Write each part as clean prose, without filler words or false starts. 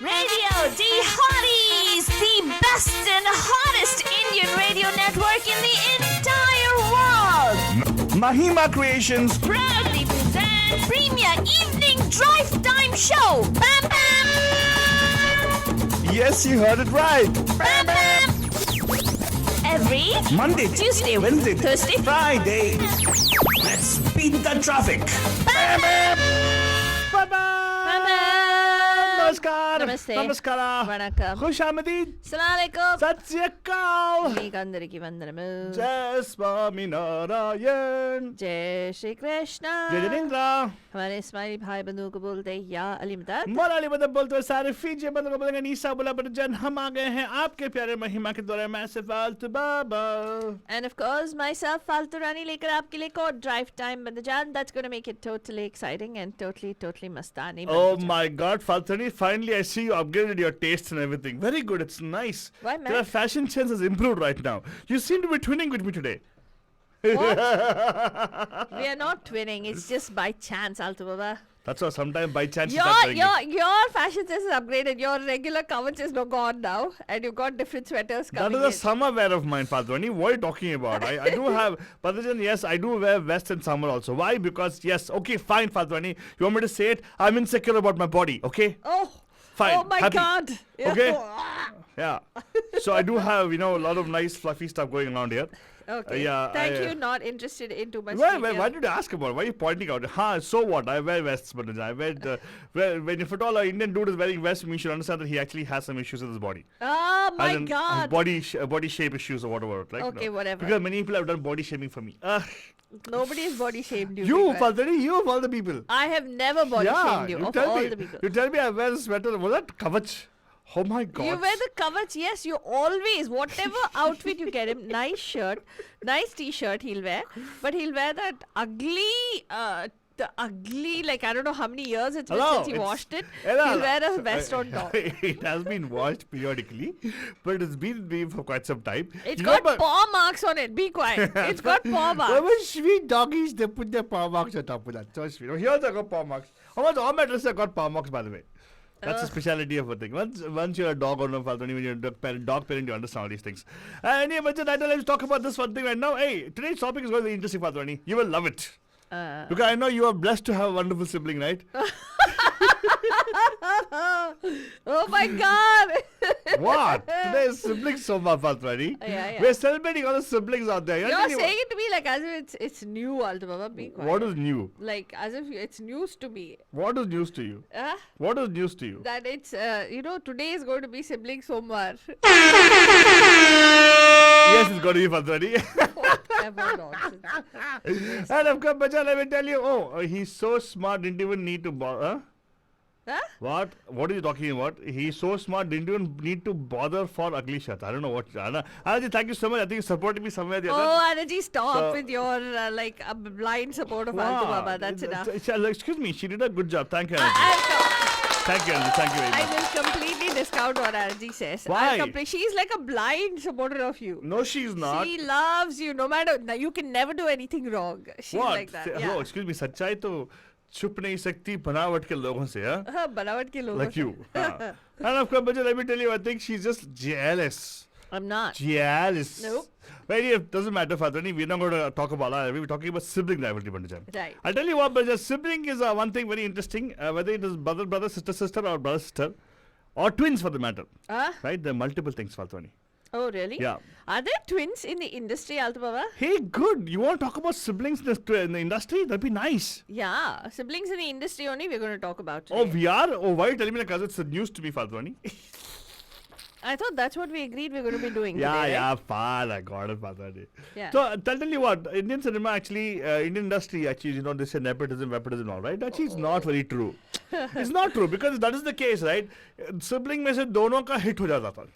Radio, the Hotties, the best and hottest Indian radio network in the entire world. Mahima Creations. Proudly present Premier Evening Drive Time Show. Bam Bam! Yes, you heard it right. Bam Bam! Every Monday, Tuesday, Wednesday, Thursday, Friday. Let's beat the traffic. Bam Bam! Bye bye. Bam Bam! नमस्कार Namaste. नमस्कार Vanakkam. खुश आमदीद Assalamualaikum. सत श्री अकाल మీకు అందరికీ వందనము. जय स्वामी नारायण जय श्री कृष्ण. जय जिनेंद्र हमारे इस्माइली भाई बंधुओं को बोलते हैं या अली मदद. मलाली मदद बोलते हुए सारे फीजे बंदों को बोलेंगे नीसा बोला पर जन हम आ गए हैं आपके प्यारे महिमा के द्वारा मैं से फालतू बाबा. And of course, myself, Faltu Rani, लेकर आपके लिए को drive time बंदजान. That's going to make it totally exciting and totally mastani. Oh my God, Faltani! Finally, I see you upgraded your taste and everything. Very good. It's nice. Why, man? Your fashion sense has improved right now. You seem to be twinning with me today. What? We are not twinning. It's just by chance, Altu Baba. That's why sometimes by chance you start wearing it. Your fashion sense is upgraded. Your regular coverage is no gone now, and you've got different sweaters That coming is a in. summer wear of mine, Faltani. What are you talking about? I do have, Padajan, yes, I do wear vest in summer also. Why? Because, yes, okay, fine, Faltani. You want me to say it? I'm insecure about my body, okay? Oh, Fine. oh my happy. God. Okay. Yeah. So I do have, a lot of nice fluffy stuff going around here. Okay. yeah, Thank I, you. Not interested in too much Why detail. did you ask about it? Why are you pointing out? So what? I wear vests, but I wear, when if at all an Indian dude is wearing vests, we should understand that he actually has some issues with his body. Oh my As in, God. Body shape issues or whatever. Like, Okay, whatever. Because many people have done body shaming for me. Nobody's body shamed you. You, Big man. Faltani, you of all the people. I have never body shamed you. Of tell all me. the people. You tell me I wear a sweater. Was that kavach? Oh my God. You wear the kavach, yes, you always, whatever outfit you get him, nice shirt, nice t-shirt he'll wear, but he'll wear that ugly, like I don't know how many years it's been since he washed it. He'll wear a vest on top. It has been washed periodically, but it's been for quite some time. It's You got know, but- paw marks on it, be quiet. It's got paw What marks. was sweet doggies? They put their paw marks on top of that. So sweet. Oh, here's I got paw marks. Almost all my dresses have got paw marks, by the way. That's the speciality of a thing. Once you're a dog owner, when you're a dog parent, you understand all these things. Anyway, but let's talk about this one thing right now. Hey, today's topic is going to be interesting, Faltani. You will love it. Because I know you are blessed to have a wonderful sibling, right? Oh my God. What? Today is Siblings Soma, Faltani. Yeah. We're celebrating all the siblings out there. You're saying it to me like as if it's new, Altu Baba, be quiet. What is new? Like as if it's news to me. What is news to you? What is news to you? That it's, today is going to be sibling Somar. Yes, it's going to be Faltani. Whatever nonsense. And of course, Bacha, let me tell you, he's so smart, didn't even need to bother. Huh? What? What are you talking about? He's so smart, didn't even need to bother for ugly shit. I don't know what. Anaji, thank you so much. I think you supported me somewhere the other. Oh, Anaji, stop So- with your a blind support of Altu Baba. That's enough. Excuse me, she did a good job. Thank you, Anaji. I Thank you, Anaji. Thank you very much. will completely discount what Anaji says. Why? She's like a blind supporter of you. No, she's not. She loves you. No matter, you can never do anything wrong. She's What? like that. Hello, Yeah. excuse me. सच्चाई तो छुप नहीं सकती बनावट के लोगों से, huh? बनावट के लोगों Like से. you. And of course, Bacha, let me tell you, I think she's just jealous. I'm not. Jealous. Nope. Well, it doesn't matter, Fatani. We're not going to talk about that. We're talking about sibling rivalry, Bandajan. Right. I'll tell you what, but sibling is one thing very interesting. Whether it is brother, sister, or brother, or twins for the matter. Right? There are multiple things, Fatani. Oh, really? Yeah. Are there twins in the industry, Altu Baba? Hey, good. You want to talk about siblings in the industry? That'd be nice. Yeah. Siblings in the industry only we're going to talk about today. Oh, we are? Oh, why are you telling me like it's news to me, Fatani? I thought that's what we agreed we're going to be doing Yeah, today, right? yeah, fine. I got it, Fatani. Yeah. So, I'll tell you what, Indian cinema actually, Indian industry actually, they say nepotism, all right? Actually, it's not very true. It's not true because that is the case, right? Sibling में से दोनों का hit हो जाता था.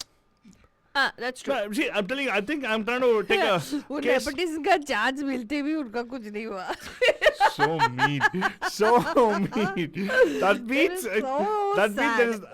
That's true. See, I'm telling you, I think I'm trying to take a वो case. nepotism का chance मिलते भी उनका कुछ नहीं हुआ. so mean. So mean. That means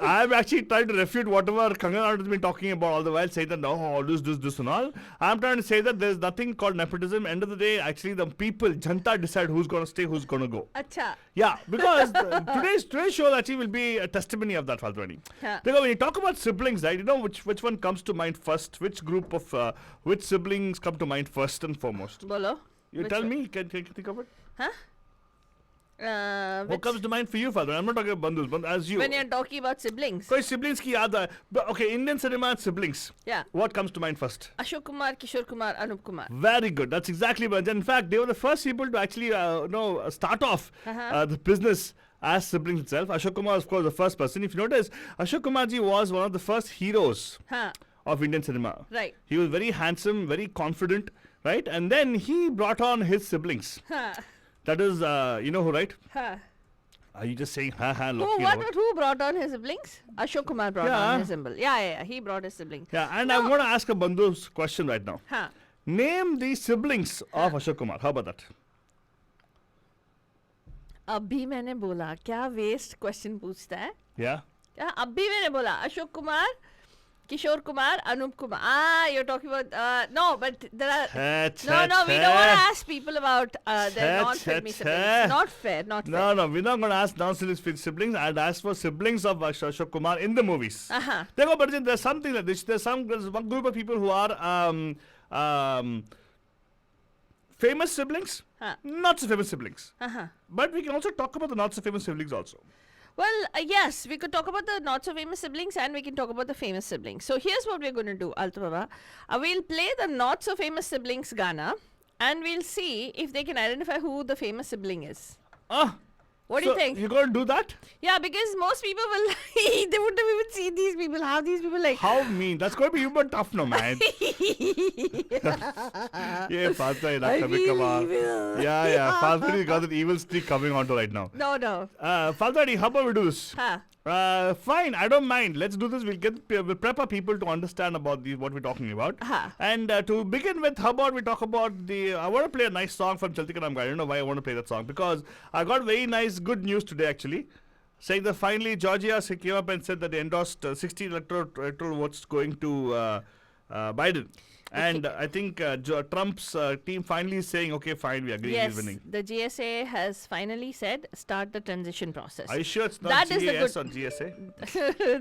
I'm actually trying to refute whatever Kangana has been talking about all the while, saying that no, this and all. I'm trying to say that there's nothing called nepotism. End of the day, actually the people, Janta, decide who's gonna stay, who's gonna go. Acha. Yeah, because today's show actually will be a testimony of that, Faltwani. Yeah. Because when you talk about siblings, right, you know which one comes to mind first? Which group of which siblings come to mind first and foremost? Bolo. You Which tell one? me. Can you think of it? Huh? What comes to mind for you, Father? I'm not talking about bandhus, but as you. When you're talking about siblings. Koi siblings ki yaad hai. But okay, Indian cinema and siblings. Yeah. What comes to mind first? Ashok Kumar, Kishore Kumar, Anup Kumar. Very good. That's exactly what. In fact, they were the first people to actually start off the business as siblings itself. Ashok Kumar, of course, the first person. If you notice, Ashok Kumar ji was one of the first heroes Huh. of Indian cinema. Right. He was very handsome, very confident, right? And then he brought on his siblings. Huh. That is, you know who, right? Huh. Are you just saying, ha ha, Who, look, who brought on his siblings? Ashok Kumar brought Yeah. on his symbol. Yeah, he brought his siblings. Yeah, and I'm going to ask a bandhu's question right now. Huh. Name the siblings of Ashok Kumar. How about that? अभी मैंने बोला क्या waste question पूछता है Yeah? क्या अभी मैंने बोला Ashok Kumar Kishore Kumar Anoop Kumar you're talking about no but there are no we don't want to ask people about their non-family siblings. Not fair. No, we're not going to ask non-family siblings. I'd ask for siblings of Ashok Kumar in the movies. But there's something like this. There's one group of people who are famous siblings, not so famous siblings. But we can also talk about the not so famous siblings also. Well, yes, we could talk about the not so famous siblings and we can talk about the famous siblings. So here's what we're going to do, Alto Baba. We'll play the not so famous siblings Gana and we'll see if they can identify who the famous sibling is. What do you think? You're going to do that? Yeah, because most people will, they wouldn't have even seen these people. How these people like... How mean? That's going to be even tough, no, man. Yeah, Father, Father got that evil streak coming onto right now. No. Father, how about we do this? Fine, I don't mind. Let's do this. We'll prep our people to understand about what we're talking about. And to begin with, how about we talk about I want to play a nice song from Chalti Ka Naam Gaaya. I don't know why I want to play that song. Because I got very nice, good news today actually. Saying that finally Georgia came up and said that they endorsed 60 electoral votes going to Biden. And I think Trump's team finally is saying, okay, fine, we agree, he's winning. Yes, the GSA has finally said, start the transition process. Are you sure it's not GS or GSA?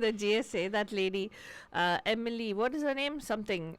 The GSA, that lady, Emily, what is her name? Something.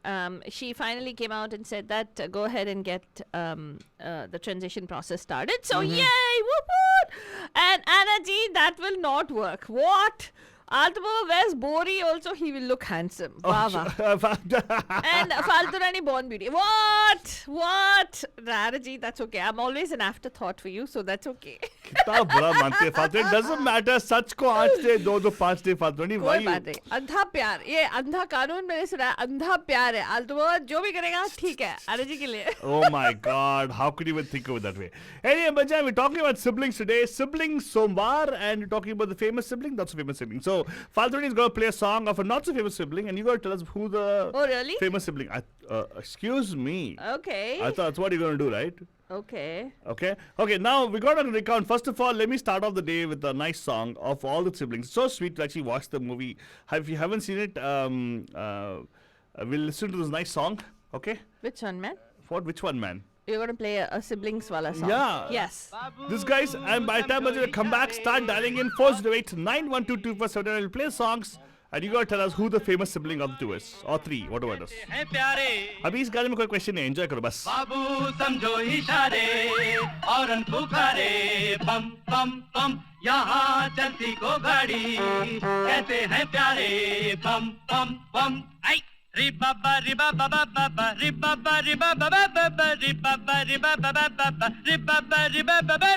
She finally came out and said that go ahead and get the transition process started. So, yay, whoop. And Anna Ji, that will not work. What? Altaba wears Bori also, he will look handsome. Wow. And Faltu Rani born beauty. What? Raraji, that's okay. I'm always an afterthought for you, so that's okay. कितना बुरा मानते हैं फातू. It doesn't matter. सच को 8 day 2 5 day फातू नहीं. कोई बात नहीं. अंधा प्यार. ये अंधा कानून मैंने सुना है. अंधा प्यार है. Altaba जो भी करेगा ठीक है. Araji के लिए. Oh my God. How could you even think of it that way? Anyway, Bajan, we're talking about siblings today. Siblings Somvar, and we're talking about the famous sibling, not so famous sibling. So Faltuni is going to play a song of a not so famous sibling, and you got to tell us who the famous sibling. Excuse me. Okay. I thought that's what you're going to do, right? Okay. Now we got to recount. First of all, let me start off the day with a nice song of all the siblings. It's so sweet to actually watch the movie. If you haven't seen it, we'll listen to this nice song. Okay. Which one, man? Which one, man? You're going to play a siblings wala song. Yeah. Yes. This guys, and by the time I come back, start dialing in 408-912-247 and we'll play songs. And you got to tell us who the famous sibling of the two is. Or three, whatever it is. अभी इस गाने में कोई question नहीं, enjoy करो बस. बाबू समझो इशारे औरन पुकारे बम बम बम यहाँ चलती को गाड़ी कहते हैं प्यारे बम बम बम आई रि बाबा रि बाबा बाबा रि बाबा रि बाबा बाबा रि बाबा रि बाबा बाबा रि बाबा रि बाबा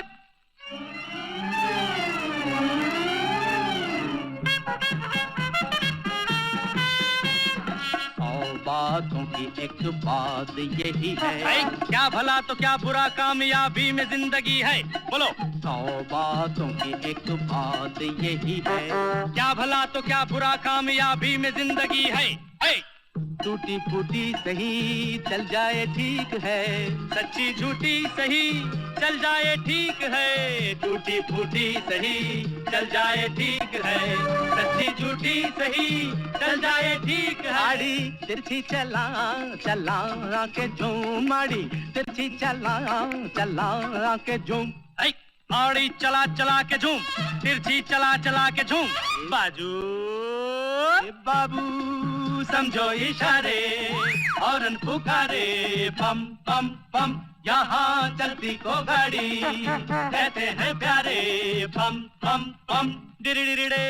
बातों की एक बात यही है क्या भला तो क्या बुरा कामयाबी में जिंदगी है बोलो 100 बातों की एक बात यही है क्या भला तो क्या बुरा कामयाबी में जिंदगी है टूटी फूटी सही चल जाए ठीक है, सच्ची झूठी सही चल जाए ठीक है, टूटी फूटी सही चल जाए ठीक है, सच्ची झूठी सही चल जाए ठीक है। आड़ी तिरछी चला चला के झूम, आड़ी तिरछी चला चला के झूम, आड़ी चला चला के झूम, तिरछी चला चला के झूम, बाजू बाबू समझो इशारे, हॉर्न पुकारे, पम पम पम, यहाँ चलती को गाड़ी, कहते हैं प्यारे, पम पम पम, डिरिडिरिडे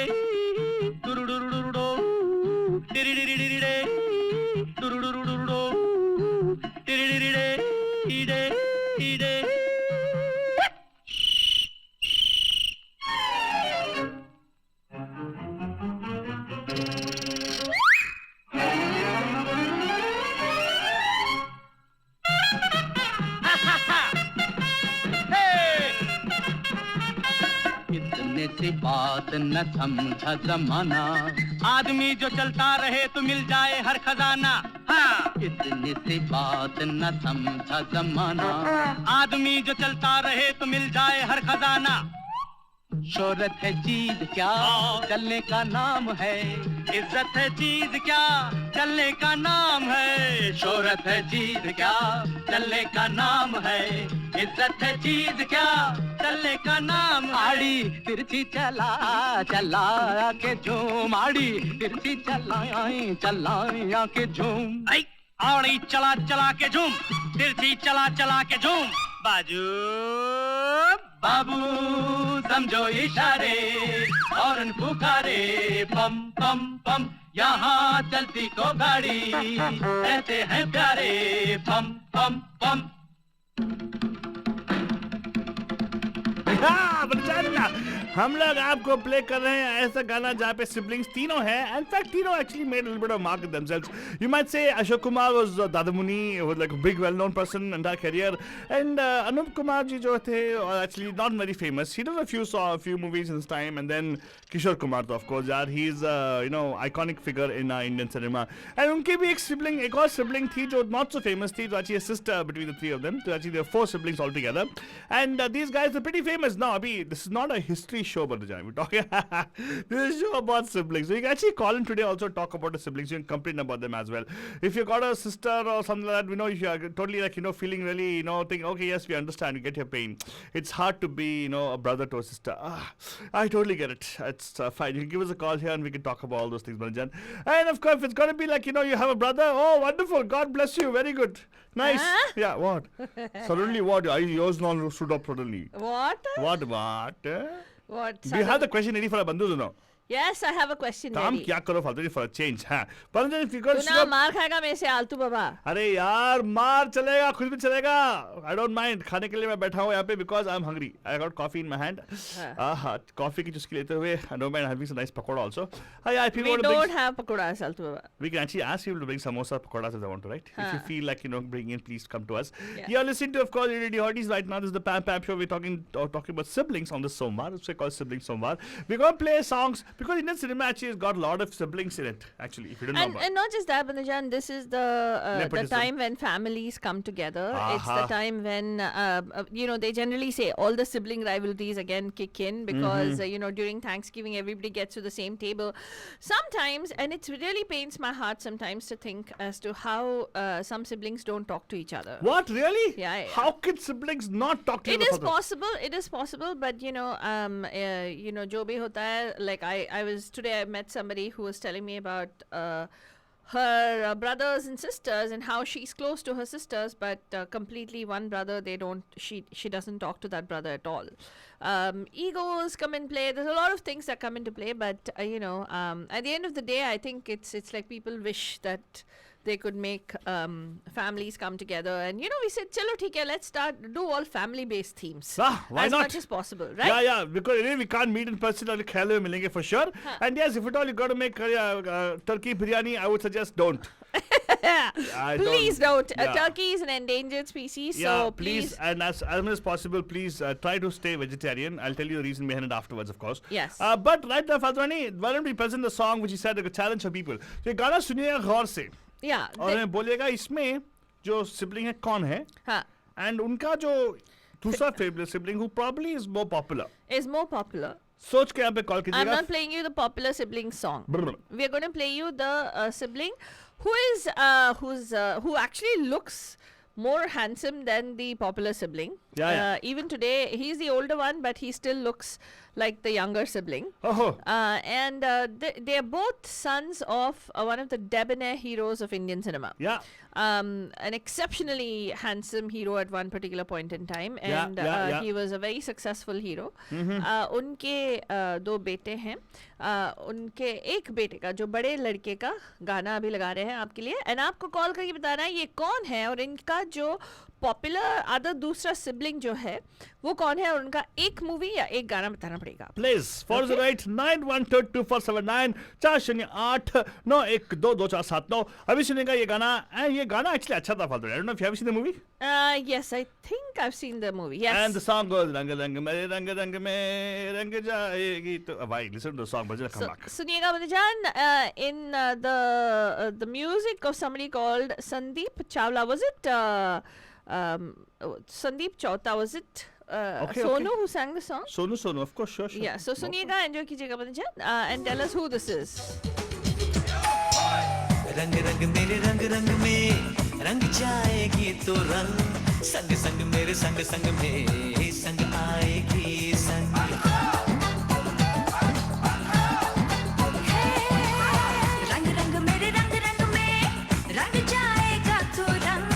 डुरुडुरुडुरुडो, डिरिडिरिडिरिडे डुरुडुरुडुरुडो, डिरिडिरिडे इडे इडे। इतने सी बात न समझा जमाना, आदमी जो चलता रहे तो मिल जाए हर खजाना। हाँ, इतनी सी बात न समझा जमाना, आदमी जो चलता रहे तो मिल जाए हर खजाना। शोहरत है चीज क्या चलने का नाम है, इज्जत है चीज क्या चलने का नाम है, शोहरत है चीज क्या चलने का नाम है, इज्जत है चीज क्या चलने का नाम। आड़ी तिरछी चला चला के झूम, आड़ी तिरछी चला चला के झूम, आड़ी चला चला के झूम, तिरछी चला चला के झूम, बाजू बाबू समझो इशारे, हॉर्न पुकारे, पम पम पम, यहाँ चलती को गाड़ी, कहते हैं प्यारे, पम पम पम। हम लोग आपको प्ले कर रहे हैं ऐसा गाना जहाँ पे सिबलिंग्स तीनों हैं. In fact, तीनों actually made a little bit of mark of themselves. You might say Ashok Kumar was Dadamuni, was like a big well-known person in that career, and Anup Kumar ji जो थे actually not very famous. He did a few movies in his time, and then Kishore Kumar, of course, यार he's iconic figure in Indian cinema. And उनके भी एक और sibling थी जो not so famous थी, जो actually a sister between the three of them. So actually there are 4 siblings altogether, and these guys are pretty famous now. Abhi, this is not a history show, but we're talking. This is a show about siblings. So you can actually call in today, also talk about the siblings. You can complain about them as well. If you got a sister or something like that, if you are totally feeling really, thinking, okay, yes, we understand, we get your pain. It's hard to be, a brother to a sister. I totally get it. It's fine. You can give us a call here and we can talk about all those things, Manjan. And of course, if it's going to be like, you have a brother, oh, wonderful. God bless you. Very good. Nice. Yeah, what? Suddenly what? Yours not stood up suddenly. What? What? What? Do you have the question ready for a bandhu or no? Yes, I have a question काम ready. क्या करो फालतू for a change. हाँ. Paranjan, if you got तू ना मार खाएगा मेरे से आलतू बाबा. अरे यार मार चलेगा, खुद भी चलेगा. I don't mind. खाने के लिए मैं बैठा हूँ यहाँ पे because I'm hungry. I got coffee in my hand. Coffee की चुस्की लेते हुए, I don't mind having some nice pakoda also. If you We want to don't bring, have pakoras, altu baba. we can actually ask people to bring samosa pakodas if they want to, right? If you feel like bring in, please come to us. Yeah. You're listening to, of course, Radio Hotties right now. This is the Pam Pam Show. We're talking about siblings on the Somvar. It's called Sibling Somvar. We're going to play songs because Indian cinema actually has got a lot of siblings in it. Actually, if you don't know about. And not just that, Bandajan, this is the Nepotism. time when families come together. It's the time when they generally say all the sibling rivalries again kick in because during Thanksgiving everybody gets to the same table. Sometimes, and it really pains my heart sometimes to think as to how some siblings don't talk to each other. What, really? Yeah. How can siblings not talk to each It other? it is possible, but jo bhi hota hai, like today I met somebody who was telling me about her brothers and sisters and how she's close to her sisters, but completely one brother she doesn't talk to that brother at all. Egos come in play. There's a lot of things that come into play, but at the end of the day, I think it's like people wish that they could make families come together, and we said, chalo theek hai, let's do all family based themes Why as not? much as possible, right? Yeah, because anyway, we can't meet in person or khale mein milenge for sure. And yes, if at all you got to make turkey biryani, I would suggest don't. Please don't. Yeah. Turkey is an endangered species, Yeah, so please, and as much as possible, please try to stay vegetarian. I'll tell you the reason behind it afterwards, of course. Yes. But right now, Fadrani, why don't we present the song which you said like a challenge for people? So, गाना सुनिए गौर से. Yeah. और बोलिएगा इसमें जो sibling है कौन है, हाँ. एंड उनका जो दूसरा favourite sibling who probably is more popular. Is more popular. सोच के यहाँ पे कॉल I'm कीजिएगा. not playing you the popular sibling song. Brr. We are going to play you the sibling who is who actually looks more handsome than the popular sibling. Yeah. Even today, he's the older one, but he still looks like the younger sibling. Oh. And they are both sons of one of the debonair heroes of Indian cinema. Yeah. An exceptionally handsome hero at one particular point in time, Yeah, and yeah. he was a very successful hero. उनके दो बेटे हैं. उनके एक बेटे का जो बड़े लड़के का गाना अभी लगा रहे हैं आपके लिए, एंड आपको कॉल करके बताना है ये कौन है और इनका जो पॉपुलर अदर दूसरा सिबलिंग जो है वो कौन है, और उनका एक मूवी या एक गाना बताना पड़ेगा. Please, 408 9122479 408-912-2479. अभी सुनेगा ये गाना, एंड ये गाना एक्चुअली अच्छा था फालतू. I don't know if you have seen the movie. Yes, I think I've seen the movie. Yes. And the song goes रंग रंग मेरे रंग रंग में रंग जाएगी तो भाई listen to the song, but come back. सुनिएगा बंदजान, in the music of somebody called Sandeep Chawla. Was it Sandeep Chawta? Was it Okay, Sonu okay. who sang the song? Sonu, of course, sure. Yeah, so सुनिएगा, enjoy कीजिएगा बंदजान, and tell us who this is. रंग रंग मेरे रंग रंग में रंग जाएगी तो रंग संग संग मेरे संग संग में संग आएगी संग. रंग रंग मेरे रंग रंग में रंग जाएगा तो रंग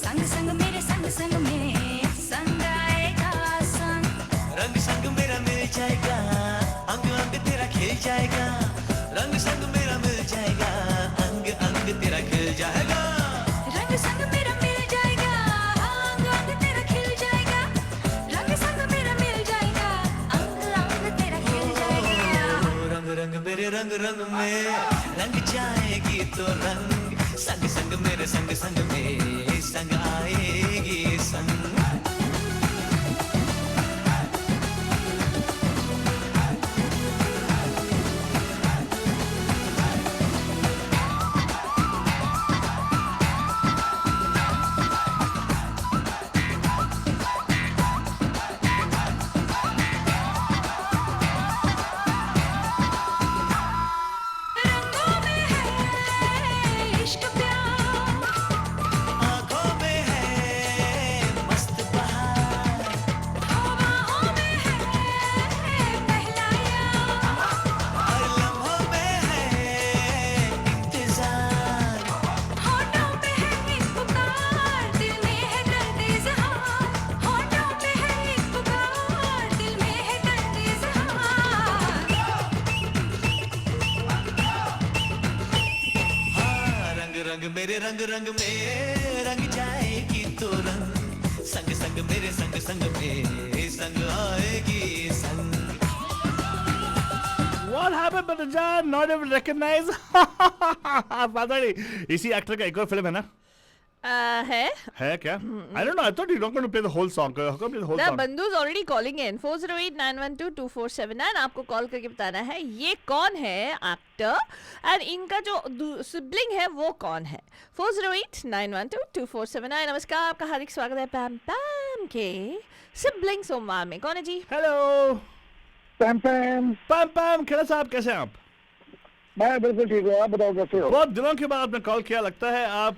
संग संग मेरे संग संग में संग आएगा संग. रंग संग मेरा मिल जाएगा, अंग अंग तेरा खिल जाएगा. रंग संग मेरा मिल जाएगा, अंग अंग तेरा खिल जाएगा. रंग संग मेरा मिल जाएगा, अंग अंग तेरा खिल जाएगा. रंग संग मेरा मिल जाएगा, अंग अंग तेरा खिल जाएगा. रंग रंग मेरे रंग रंग में रंग जाएगी तो रंग संग संग मेरे संग संग में संग आएगी संग. रंगों में है इश्क प्यार, आँखों में है मस्त बहार. हवाओं में है पहला यार, हर लम्हों में है इंतजार. होठों पे है एक पुकार, दिल में है दर्द इज़हार. होठों पे है एक पुकार, दिल में है दर्द इज़हार. हाँ, रंग रंग मेरे रंग रंग में रंग जाएगी तो रंग संग संग मेरे संग संग में संग आएगी संग. What happened, Batajan? Not even recognized. पता नहीं. इसी एक्टर का एक और फिल्म है ना? है क्या? I don't know. I thought you were not going to play the whole song. How come play the whole The song? Bandhu is already calling in. 408-912-2479. आपको कॉल करके बताना है ये कौन है एक्टर, एंड इनका जो सिबलिंग है वो कौन है. 408-912-2479. नमस्कार, आपका हार्दिक स्वागत है पैम पैम के सिबलिंग सोमवार में. कौन है जी? Hello. पैम पैम, पैम पैम, खेड़ा साहब कैसे हैं आप? मैं बिल्कुल ठीक हूँ. आप बताओ कैसे हो? बहुत दिनों के बाद आपने कॉल किया. लगता है आप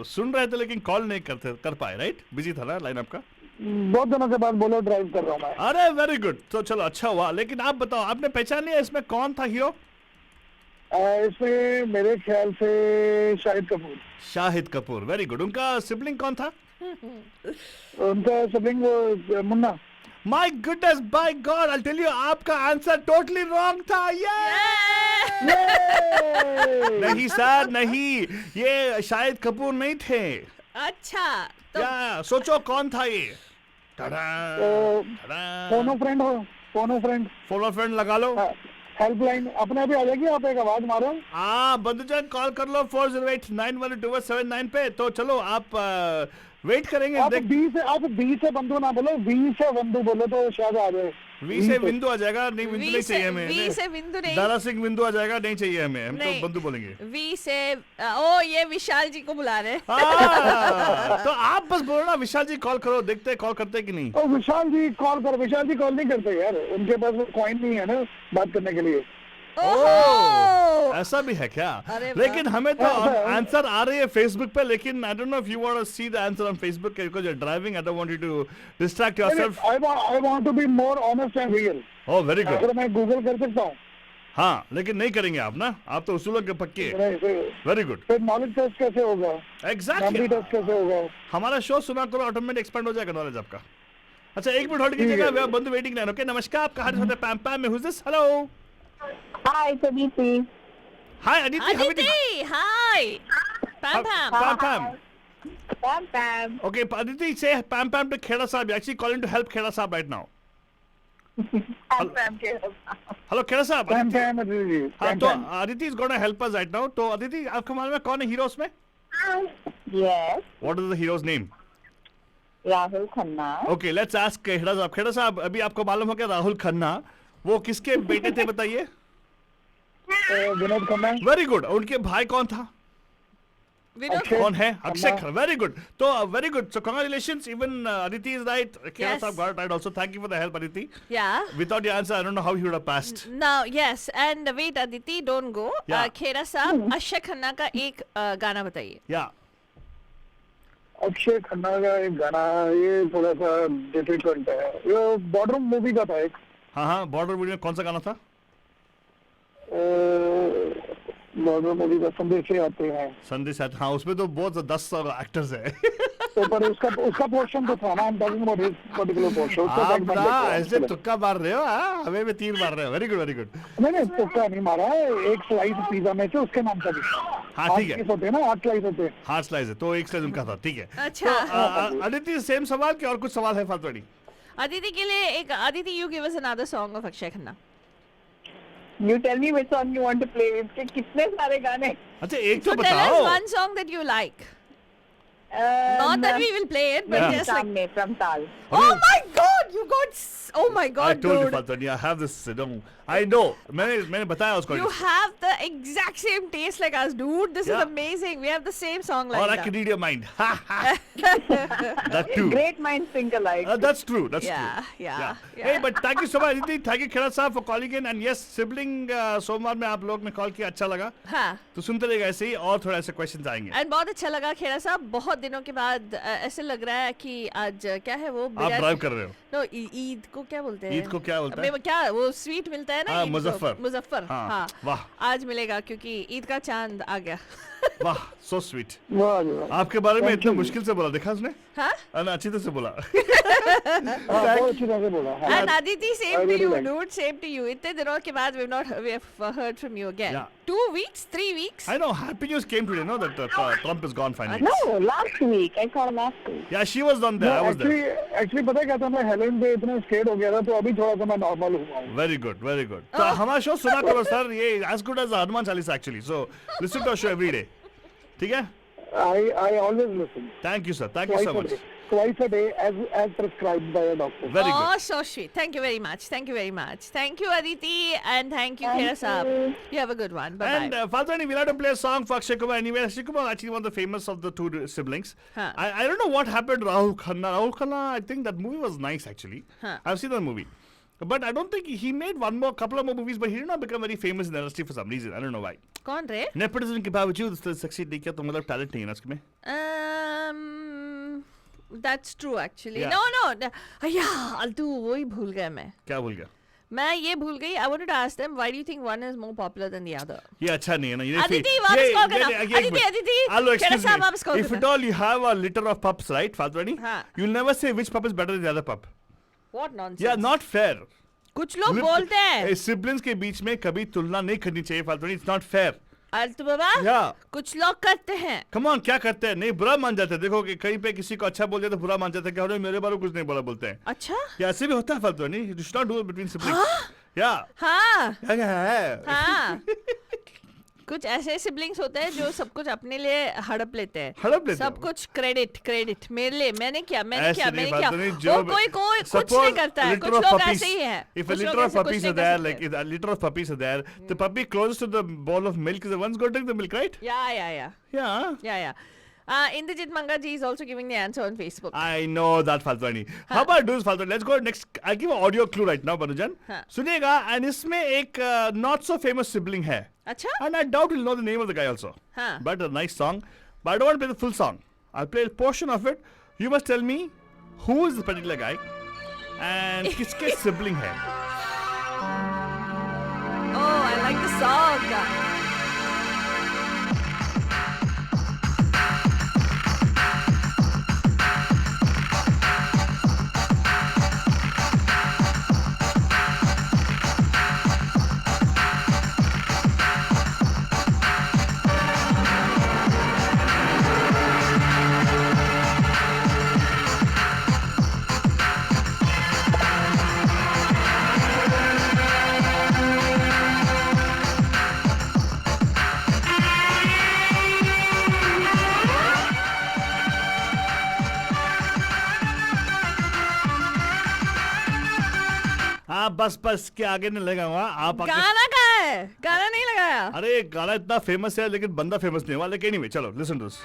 सुन रहे थे लेकिन कॉल नहीं कर पाए, राइट? बिजी था ना लाइन आपका? बहुत दिनों के बाद बोलो, ड्राइव कर रहा हूँ मैं. अरे वेरी गुड. तो चलो अच्छा हुआ. लेकिन आप बताओ, आपने पहचान लिया इसमें कौन था हीरो? इसमें मेरे ख्याल से शाहिद कपूर. शाहिद कपूर. Very good. उनका सिबलिंग कौन था? उनका सिबलिंग वो Munna. My goodness, by God, I'll tell you, आपका आंसर totally wrong था. नहीं सर, नहीं. ये शाहिद कपूर नहीं थे. अच्छा, तो या सोचो कौन था ये? फोनो फ्रेंड हो, फोनो फ्रेंड, फोनो फ्रेंड लगा लो. हेल्पलाइन अपने अभी आ जाएगी. आप एक आवाज मारो. हाँ, बंधुजन कॉल कर लो 408-912-2479 पे. तो चलो आप वेट करेंगे आप देख बी से बंधु ना बोलो, वी से बंधु बोलो तो शायद आ जाए। वी से बिंदु आ जाएगा, नहीं बिंदु नहीं चाहिए हमें। वी से बिंदु नहीं, दारा सिंह बिंदु आ जाएगा, नहीं चाहिए हमें, हम तो नहीं। बंधु बोलेंगे। वी से ओ ये विशाल जी को बुला रहे हैं। हाँ, तो आप बस बोलो ना विशाल जी कॉल करो, देखते हैं कॉल करते हैं कि नहीं। और विशाल जी कॉल करो, विशाल जी कॉल नहीं करते यार, उनके पास वो कॉइन नहीं है ना बात करने के लिए। ओहो! ऐसा भी है क्या? अरे वाह। लेकिन हमें तो आंसर आ रही है फेसबुक पे, लेकिन I don't know if you want to see the answer on Facebook because you are driving. I don't want you to distract yourself. I want to be more honest and real। Oh very good. अगर मैं Google कर सकता हूँ, हाँ, लेकिन नहीं करेंगे आप ना, आप तो उसूलों के पक्के हैं। Very good. फिर नॉलेज टेस्ट कैसे होगा, मेमोरी एग्जैक्टली। टेस्ट कैसे होगा? हमारा शो सुना करो, ऑटोमेटिक एक्सपेंड हो जाएगा नॉलेज आपका। अच्छा एक मिनट होल्ड कीजिएगा, वी आर बंधु वेटिंग लाइन। ओके नमस्कार, आपका हाथ होता है पैम पैम में। Who is this? Hello Hi, it's Aditi. Hi Aditi. Aditi, hi. Pam Pam. Pam Pam. Pam Pam. Okay, Aditi, say Pam Pam to Kheda Saab. You're actually calling to help Kheda Saab right now. Pam Pam के Hello, Kheda Saab. पैम Aditi. पैम जी, हाँ, पैम तो पैम। Aditi is going to help us right now. तो Aditi, आपको मालूम है कौन है hero उसमें? Yes, What is the hero's name? Rahul Khanna. Okay, let's ask Kheda Saab. Kheda Saab, अभी आपको मालूम हो क्या राहुल खन्ना वो किसके बेटे थे बताइए? विनोद खन्ना। Very good. उनके भाई कौन था? विनोद अक्षय कौन है? अक्षय खन्ना। खन्ना। Very good. तो very good. So congratulations. Even Aditi is right. Kheda Yes. Saab got it right also. Thank you for the help, Aditi. Yeah. Without your answer, I don't know how he would have passed. Now, yes, and wait, Aditi, don't go. Yeah. खेरा साहब, अक्षय खन्ना का एक गाना बताइए. Yeah. Akshay Khanna का एक गाना, ये थोड़ा सा डिफिकल्ट है, ये बॉर्डर मूवी का था एक। हाँ हाँ, बॉर्डर मूवी में कौन सा गाना था? बॉर्डर मूवी का संदेशे आते हैं, संदेश आते, हाँ उसमें तो बहुत 10 एक्टर्स है। तो पर उसका पोर्शन तो था ना, I'm talking about his particular portion। उसका आप segment ना देखो, ऐसे तुक्का मार रहे हो, हाँ हमें में तीर मार रहे हो। Very good very good. नहीं तुक्का नहीं मारा है, एक स्लाइस पिज्जा में से उसके नाम का भी। हाँ, ठीक है। 8 slice होते हैं ना, 8 स्लाइस होते हैं। हार्ट स्लाइस है तो एक स्लाइस उनका था, ठीक है। अच्छा. अदिति सेम सवाल कि और कुछ सवाल है फालतू? अदिति के लिए एक Aditi, you give us another song of Akshay Khanna. You tell me which song you want to play. इसके कितने सारे गाने? अच्छा एक तो So tell us बताओ। one song that you like. Not that we will play it, but Yeah. just like. सामने from Tal. Oh my God! You got. Oh my I God, told you dude. फालतू, I have this, I know, मैंने बताया उसको। You have the exact same taste like us, dude. This is Yeah. amazing. We have the same song like और I that. can read your mind. That too. Great minds think alike. That's true. That's Yeah, true. yeah, Hey, yeah. but thank you so much, Aditi. Thank you, Khera साहब, for calling in. And yes, sibling सोमवार में आप लोग ने call किया, अच्छा लगा। हाँ. तो सुनते रहेगा ऐसे ही, और थोड़ा ऐसे क्वेश्चंस आएंगे। एंड बहुत अच्छा लगा खेरा साहब, बहुत दिनों के बाद ऐसे लग रहा है कि आज क्या है वो आप ड्राइव कर रहे हो? नो, ईद को क्या बोलते हैं? ईद को क्या बोलते हैं? अबे, क्या वो स्वीट मिलता है ना? हाँ, ईद को? मुजफ्फर। मुजफ्फर, हाँ, हाँ. वाह। आज मिलेगा क्योंकि ईद का चांद आ गया. वाह, so sweet. वाह जी वाह। आपके बारे में Thank इतना you. मुश्किल से बोला, देखा उसने? हाँ? ना अच्छी तरह से बोला। हाँ, बहुत अच्छी तरह से बोला। हाँ। And Aditi, I same to really you, like. dude. Same to you. इतने दिनों के बाद we have heard from you again. Yeah. 2 weeks, 3 weeks. I know, happy news came today, no? That Trump is gone finally. No, last week. I saw last week. Yeah, she was on there. I was there. Actually पता क्या था, मैं Helen पे इतना scared हो गया था, तो अभी थोड़ा सा मैं नॉर्मल हुआ हूँ। Very good, very good. तो हमारा शो सुना करो सर, ये as good as Hanuman Chalisa actually. So listen to our show every day. ठीक है? I always listen. Thank you sir. Thank you so much. Twice a day as prescribed by a doctor. Very Oh, good. so sweet. Thank you very much. Thank you very much. Thank you, Aditi, and thank you, Thank Khera Saab. you. You have a good one. Bye And bye. Faltani, we'll have to play a song for Akshay Kumar anyway. Akshay Kumar is actually one of the famous of the two siblings. Huh. I don't know what happened to Rahul Khanna. Rahul Khanna, I think that movie was nice actually. Huh. I've seen that movie. But I don't think he made couple of more movies, but he did not become very famous in the industry for some reason. I don't know why. कौन रे? Nepotism के बावजूद succeed नहीं किया, तो मतलब talent नहीं है ना उसमें. That's true actually. Yeah. No. Yeah, अल्टू वही भूल गया मैं. क्या भूल गया? मैं ये भूल गई. I wanted to ask them, why do you think one is more popular than the other? ये अच्छा नहीं है ना. ये Aditi, वापस call करना. Aditi, Hello, Khera excuse साहब, me. वापस call If at करना. all you have a litter of pups, right, Faltani? हाँ. You'll never say which pup is better than the other pup. What nonsense. Yeah, not fair. कुछ लोग बोलते हैं. Siblings के बीच में कभी तुलना नहीं करनी चाहिए फालतू. It's not fair. Altu Baba, Yeah. कुछ लोग करते हैं. कम ऑन, क्या करते हैं? नहीं, बुरा मान जाते हैं. देखो कि कहीं पे किसी को अच्छा बोल दिया तो बुरा मान जाते हैं. क्या हो मेरे बारे में कुछ नहीं बोला बोलते हैं. अच्छा? या ऐसे भी होता है फालतू. नहीं, you should not do it between siblings. या हाँ. क्या है? हाँ. कुछ ऐसे सिबलिंग्स होते हैं जो सब कुछ अपने लिए हड़प लेते हैं, सब कुछ क्रेडिट मेरे लिए, मैंने किया वो कोई कुछ नहीं करता है, कुछ लोग ऐसे ही हैं. If a litter of puppies are there, like if a litter of puppies are there, the puppy closest to the bowl of milk is the one's going to drink the milk, right? Yeah. Indrajit Mangaji is also giving the answer on Facebook. I know that, Faltwani. How about do this, Faltwani? Let's go next. I'll give an audio clue right now, Banujan. सुनिएगा, and इसमें एक not so famous sibling है. अच्छा? And I doubt you'll know the name of the guy also. But a nice song. But I don't want to play the full song. I'll play a portion of it. You must tell me who is the particular guy and किसके sibling है. Oh, I like the song. बस के आगे नहीं लगाऊंगा. आप गाना कहाँ है? गाना नहीं लगाया. अरे गाना इतना फेमस है लेकिन बंदा फेमस नहीं हुआ. लेकिन anyway, चलो लिसन टू दिस.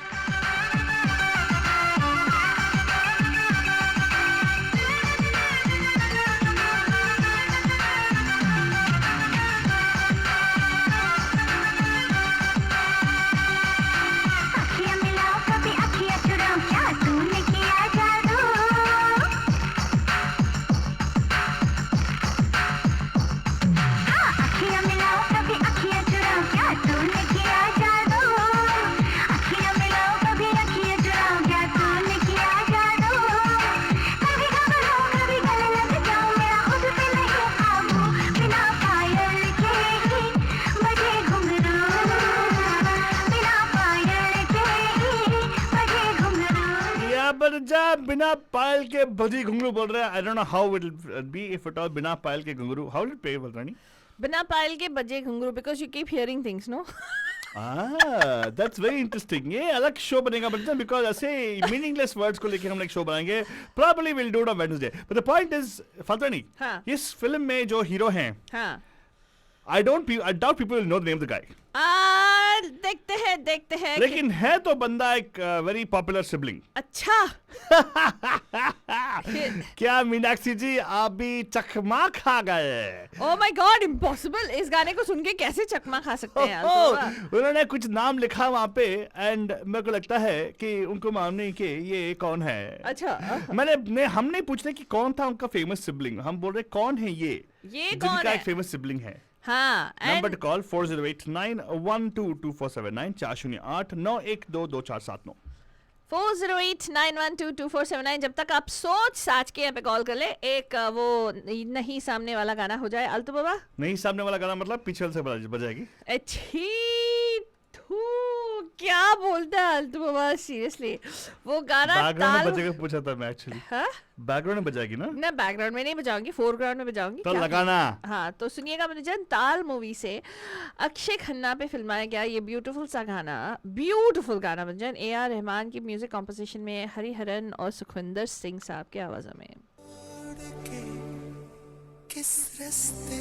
बिना पायल के बजी घुंघरू बोल रहे हैं. I don't know how it will be if at all बिना पायल के घुंघरू. How will it play, Balrani? बिना पायल के बजे घुंघरू, because you keep hearing things, no? That's very interesting. ये अलग शो बनेगा बच्चा, because ऐसे meaningless words को लेके हम एक शो बनाएंगे. Probably we'll do it on Wednesday. But the point is, Faltwani, इस फिल्म में जो हीरो हैं, I doubt people will know the name of the guy. देखते हैं. लेकिन है तो बंदा एक very popular sibling. अच्छा. क्या मीनाक्षी जी आप भी चकमा खा गए? Oh my God, impossible. इस गाने को सुन के कैसे चकमा खा सकते हैं? उन्होंने कुछ नाम लिखा वहाँ पे and मेरे को लगता है कि उनको मालूम नहीं कि ये कौन है. अच्छा. हम नहीं पूछ रहे कि कौन था उनका फेमस सिबलिंग, हम बोल रहे कौन है ये कौन है? है? एक फेमस सिबलिंग है. हाँ. Number two call 4089122479 408912247 40891222479. जब तक आप सोच साच के यहाँ पे कॉल कर ले. एक वो नहीं सामने वाला गाना हो जाए. अल्तु बाबा नहीं सामने वाला गाना मतलब पीछे से बजाएगी. अच्छी क्या बोलता है अल्तु बाबा, सीरियसली वो गाना बैकग्राउंड में बजेगा पूछा था मैं एक्चुअली. बैकग्राउंड में बजाएगी ना? ना बैकग्राउंड में नहीं बजाऊंगी, फोरग्राउंड में बजाऊंगी. तो लगाना. हाँ तो सुनिएगा मनोजन, ताल मूवी से अक्षय खन्ना पे फिल्माया गया ये ब्यूटीफुल गाना मनोजन. A.R. रहमान की म्यूजिक कॉम्पोजिशन में हरिहरन और सुखविंदर सिंह साहब की आवाज़ में. किस रास्ते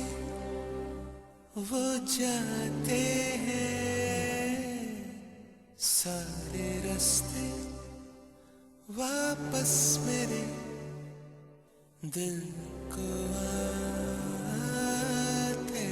वो जाते हैं, सारे रास्ते वापस मेरे दिल को आते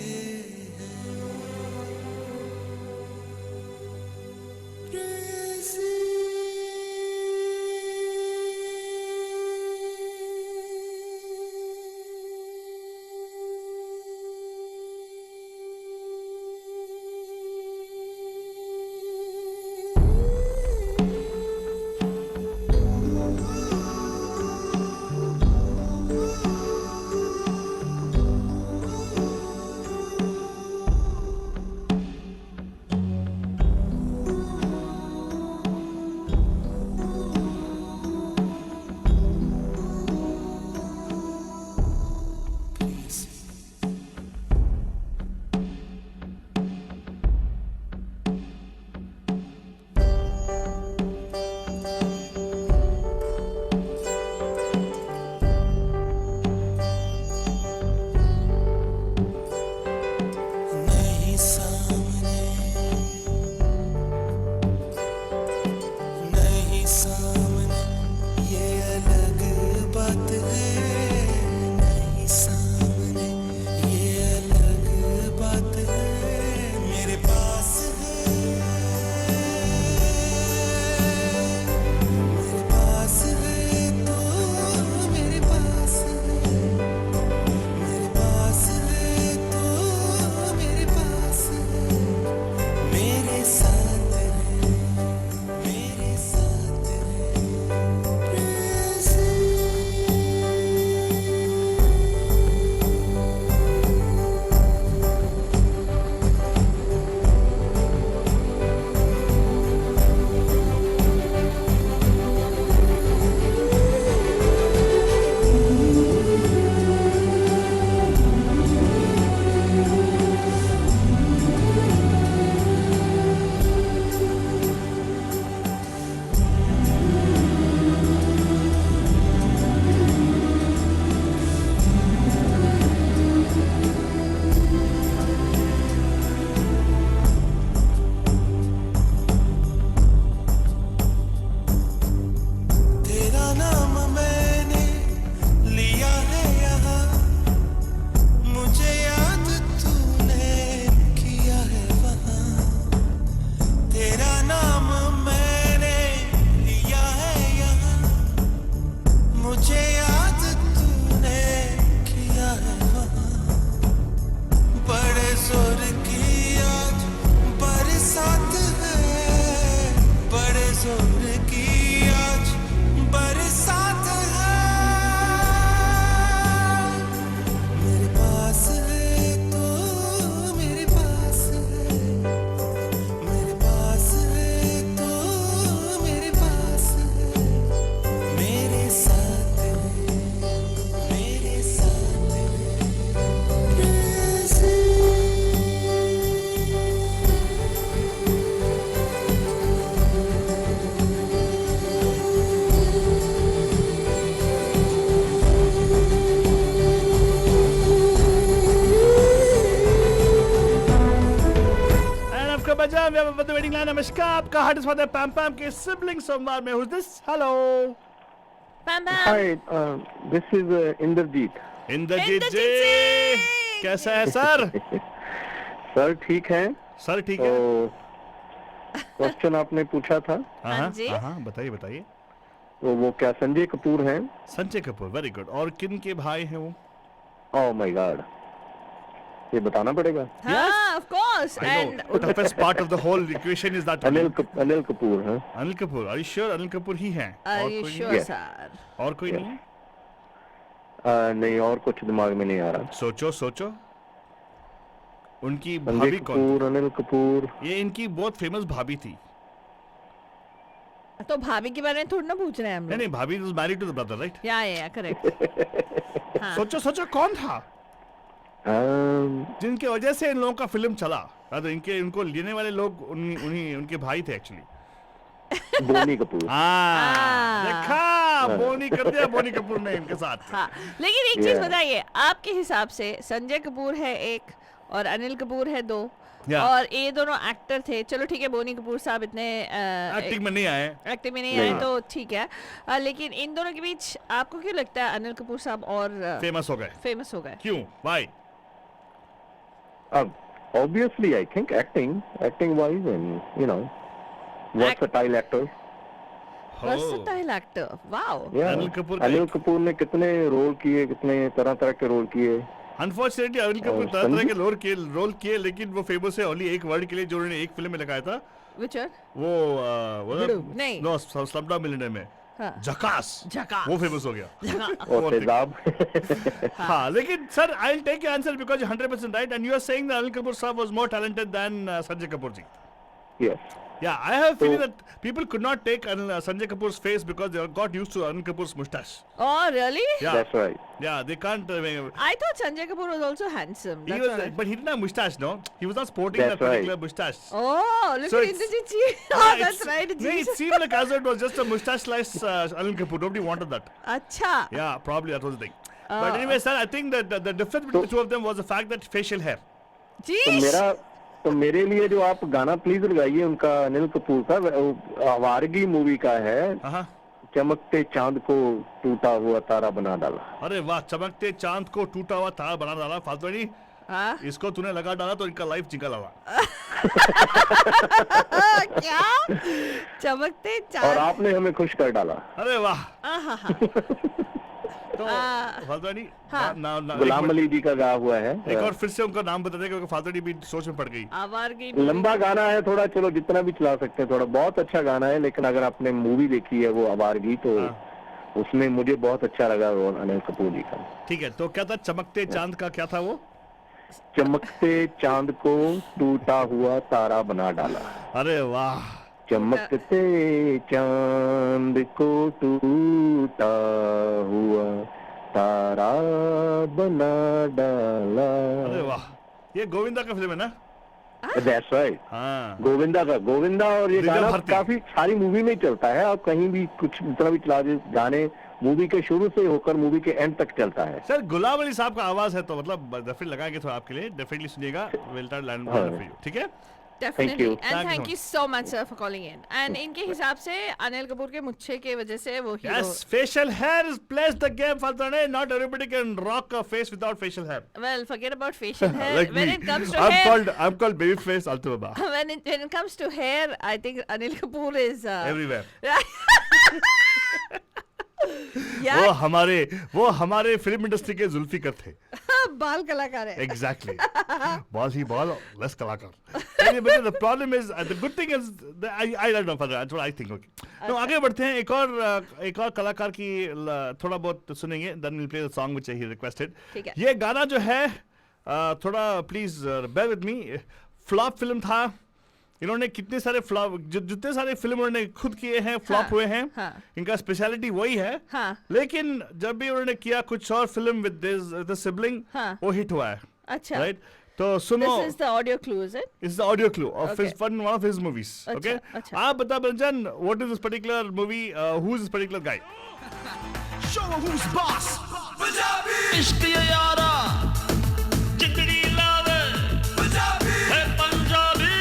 welcome we have the waiting line नमस्कार आपका heart is for the Pam Pam के सिबलिंग संवाद में who's this hello Pam Pam. Hi, this is Inderjeet. Inderjeet ji कैसा है सर सर ठीक है? सर ठीक तो है क्वेश्चन आपने पूछा था, हाँ जी। हाँ बताइए बताइए तो वो क्या संजय कपूर हैं? संजय कपूर वेरी गुड और किन के भाई हैं वो ओह माय गॉड, ये बताना पड़ेगा। हाँ, of course. I And know. The toughest part of the whole equation is that Anil Kapoor हैं। Anil Kapoor are you sure Anil Kapoor ही हैं are और you कोई sure, नहीं? Yes. sir? और कोई नहीं है? नहीं और कुछ दिमाग में नहीं आ रहा। सोचो सोचो उनकी संजय भाभी कौन कपूर, अनिल कपूर। ये इनकी बहुत फेमस भाभी थी तो भाभी के बारे में थोड़ा ना पूछ रहे हैं हम नहीं लोग। नहीं भाभी was married to the brother right या करेक्ट। हाँ। सोचो सोचो कौन था जिनके वजह से इन लोगों का फिल्म चला तो इनको लेने वाले लोग उनके भाई थे एक्चुअली बोनी कपूर। देखा बोनी कर दिया बोनी कपूर ने इनके साथ हाँ, लेकिन एक चीज Yeah. बताइए, आपके हिसाब से संजय कपूर है एक और अनिल कपूर है दो, Yeah. और ये दोनों एक्टर थे। चलो ठीक है, बोनी कपूर साहब इतने एक्टिंग में नहीं आए एक्टिंग में नहीं आए तो ठीक है, लेकिन इन दोनों के बीच आपको क्यों लगता है अनिल कपूर साहब और फेमस हो गए फेमस हो गए? क्यों why Obviously, I think acting wise, and you know, versatile actor. Versatile actor, wow. Yeah. Anil Kapoor का अनिल एक- कपूर ने कितने रोल किए, कितने तरह तरह के रोल किए। अनफॉर्चुनेटली अनिल कपूर और तरह तरह संजय- के रोल किए लेकिन वो फेमस है ओनली एक वर्ड के लिए जो उन्होंने एक फिल्म में लगाया था Which one? वो नहीं। नो स्लमडॉग मिलियनेयर में हाँ। झकास झकास। वो फेमस हो गया और Poor thing. तेजाब। हाँ लेकिन sir I will take your answer because 100% right and you are saying that Anil Kapoor sahab was more talented than Sanjay Kapoor ji Yes. Yeah, I have a feeling that people could not take Sanjay Kapoor's face because they got used to Anil Kapoor's mustache. Oh, really? Yeah, That's right. yeah, they can't. I thought Sanjay Kapoor was also handsome. He That's was, all. but he didn't have mustache, no. He was not sporting That's that particular right. mustache. Oh, look So at it's- Indrajit ji. Ah, Oh, that's it's- right. No, it seemed like as though it was just a mustache-less Anil Kapoor. Nobody wanted that. Acha. Yeah, probably that was the thing. But anyway, sir, I think that the difference between the two of them was the fact that facial hair. Jeez. तो मेरे लिए जो आप गाना please लगाइए उनका अनिल कपूर का, वो आवारगी मूवी का है। हाँ। चमकते चांद को टूटा हुआ तारा बना डाला। अरे वाह, चमकते चांद को टूटा हुआ तारा बना डाला। फालतू नहीं, हाँ? इसको तूने लगा डाला तो इनका लाइफ निकल आवा। क्या? चमकते और चांद। आपने हमें खुश कर डाला। अरे वाह। आहा। तो फालतू नहीं, हाँ। गुलाम अली जी का गाया हुआ है। एक और फिर से उनका नाम बता दे क्योंकि फालतू नहीं भी सोच में पड़ गई। आवारगी। लंबा गाना है थोड़ा, चलो जितना भी चला सकते हैं थोड़ा, बहुत अच्छा गाना है। लेकिन अगर आपने मूवी देखी है वो आवारगी, तो उसमें मुझे बहुत अच्छा लगा वो अनिल कपूर जी का। ठीक है, तो क्या था चमकते चांद का, क्या था वो? चमकते चांद को टूटा हुआ तारा बना डाला। अरे वाह, चमकते चांद को टूटा हुआ तारा बना डाला। अरे वाह, ये गोविंदा का फिल्म है ना? That's right. हाँ। गोविंदा और ये दिव्या गाना भारती। काफी सारी मूवी में चलता है, और कहीं भी कुछ जितना भी चला दे गाने, मूवी के शुरू से होकर मूवी के एंड तक चलता है। सर गुलाम अली साहब का आवाज है तो मतलब डेफिनेटली लगाएंगे थोड़ा आपके लिए, डेफिनेटली सुनिएगा। Will try land for you, ठीक है? Definitely. you. And Thank thank you you so much sir for calling in. And इनके हिसाब से अनिल कपूर के मुच्छे के वजह से वो hero. Yes, facial hair is plays the game, फालतू नहीं। Not everybody can rock a face without facial hair. Well, forget about facial hair. Like when me, it comes to hair, I'm called babyface Altu Baba. when it comes to hair, I think Anil Kapoor is Everywhere. yeah, वो हमारे film industry के जुल्फिकर थे। बाल कलाकार है। Exactly. Ball, less कलाकार। Anyway, the problem is, the good thing is, I don't know, that's what I think. Okay. तो आगे बढ़ते हैं, एक और कलाकार की थोड़ा बहुत सुनेंगे, then we'll play the song which he requested. ठीक है। ये गाना जो है थोड़ा please bear with me, flop film था। इन्होंने कितने सारे फ्लॉप, जितने सारे फिल्म उन्होंने खुद किए हैं फ्लॉप हुए हैं। हाँ। इनका स्पेशलिटी वही है। हाँ। लेकिन जब भी उन्होंने किया कुछ और फिल्म विद द सिबलिंग, हाँ। वो हिट हुआ है। अच्छा। राइट, तो सुनो, This is the audio clue, is it? this is the audio clue of Okay. one of his movies. अच्छा, Okay, अच्छा। आप बता बंजन, what is this particular movie? Who is this particular guy? Show 'em who's boss. Punjabi. इश्क ये यारा, जिंदड़ी लावे. Punjabi. है पंजाबी.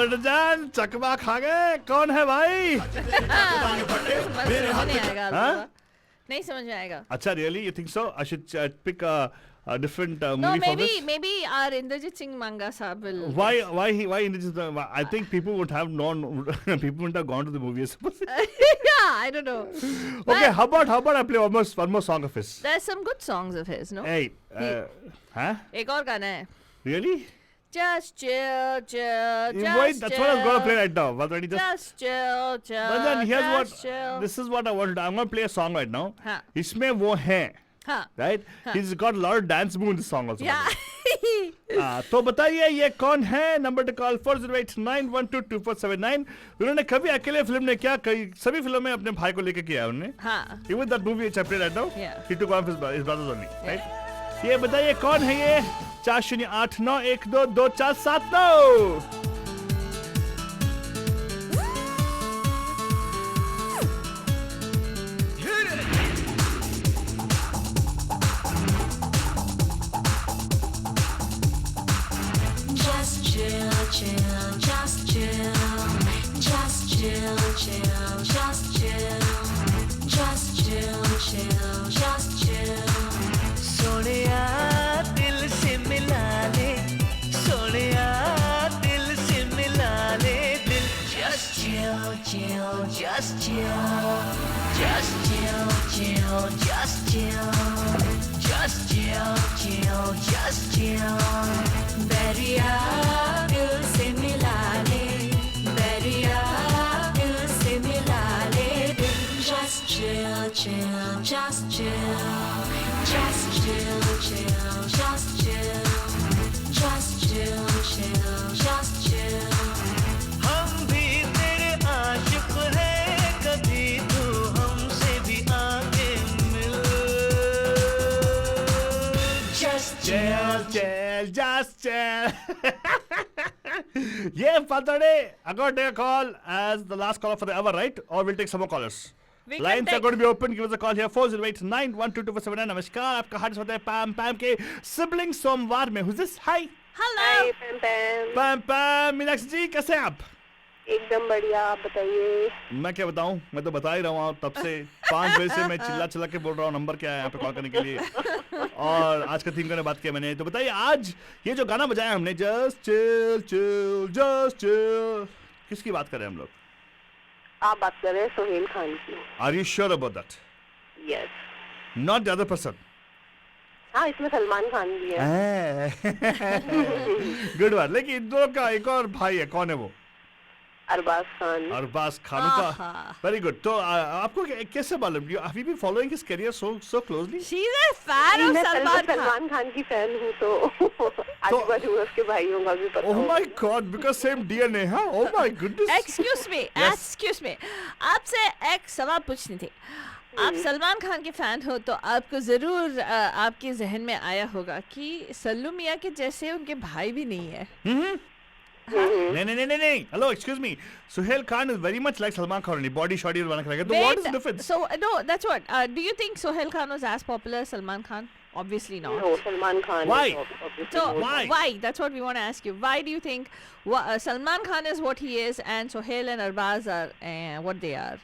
बेटा जान चकमा खा गए कौन है भाई समझ नहीं आएगा हाँ? आपको। नहीं समझ में आएगा। अच्छा really you think so I should pick a different No, movie for maybe this maybe our Indrajit Singh Manga Saab will. why I think people would have known people wouldn't have gone to the movie I suppose. Yeah, I don't know. Okay, how about I play one more song of his? There's some good songs of his, no? Hey, huh? एक और गाना है. Really? Just chill, chill, just Wait, that's what I was gonna play right now. But when he Just chill, chill. but then here's what. just chill. This is what I wanted. I'm gonna play a song right now. हाँ. इसमें वो है, हाँ. right? He's got a lot of dance move in the song also. Yeah. तो बताइए ये कौन है? Number to call 40891222479. उन्होंने कभी अकेले फिल्म ने क्या कई सभी फिल्मों में अपने भाई को लेके किया है उन्होंने. हाँ. Even that movie which I played right now. Yeah. He took one of his brothers only, right? ये बताइए कौन है ये? 4089122479. Just chill, chill, just chill. Just chill, chill, just chill. Just chill, chill, just chill. Sonia दिल से मिला ले सोनिया दिल से मिला ले दिल just chill chill just chill just chill chill just chill just chill chill just chill Bairiya दिल से मिला ले बैरिया दिल से मिला ले दिल just chill chill just chill just chill chill just chill just chill chill just chill हम भी तेरे आशिक हैं कभी तू हमसे भी आके मिल just Chill, chill, just chill. Yeah, Fatade, I'm going to take a call as the last caller for the hour, right? Or we'll take some more callers. We can Lines are take- going to be open. Give us a call here 40891222479. नमस्कार आपका हार्दिक स्वागत है पैम Pam के sibling सोमवार में. Who's this? Hi. Hello. पैम पैम पैम पैम Meenakshi जी कैसे हैं आप? एकदम बढ़िया आप बताइए मैं क्या बताऊं मैं तो बता ही रहा हूँ तब से 5 बजे से मैं चिल्ला चिल्ला के बोल रहा हूँ नंबर क्या है यहाँ पे कॉल करने के लिए और आज का थीम करने बात किया मैंने तो बताइए आज ये जो गाना बजाया हमने जस्ट चिल चिल किसकी बात कर रहे हैं हम लोग आप बात कर रहे हैं सोहेल खान की are you sure about that yes not the other person हाँ इसमें सलमान खान भी है गुड बात लेकिन इन दोनों का एक और भाई है कौन है वो अरबाज खान अरबाज खान का वेरी गुड तो आपको कैसे मालूम have you been following his career so closely She's a fan of मैं Salman Khan. सलमान खान की फैन हूँ तो आजू बाजू उसके भाइयों का भी पता Oh होगा। my God! Because same DNA, huh? Oh my goodness! Excuse me, Yes. excuse me. आपसे एक सवाल पूछनी थी. आप सलमान खान के फैन हो तो आपको जरूर आपके जहन में आया होगा कि सल्लू मियां के जैसे उनके भाई भी नहीं है. नहीं. Hello, excuse me. Suhail Khan is very much like Salman Khan. Body shoddy bana ke. So what is the difference? So no, that's what. Do you think Sohail Khan was as popular as Salman Khan? Obviously not. No, Salman Khan Why? So Why? That's what we want to ask you. Why do you think Salman Khan is what he is and Sohail and Arbaz are what they are?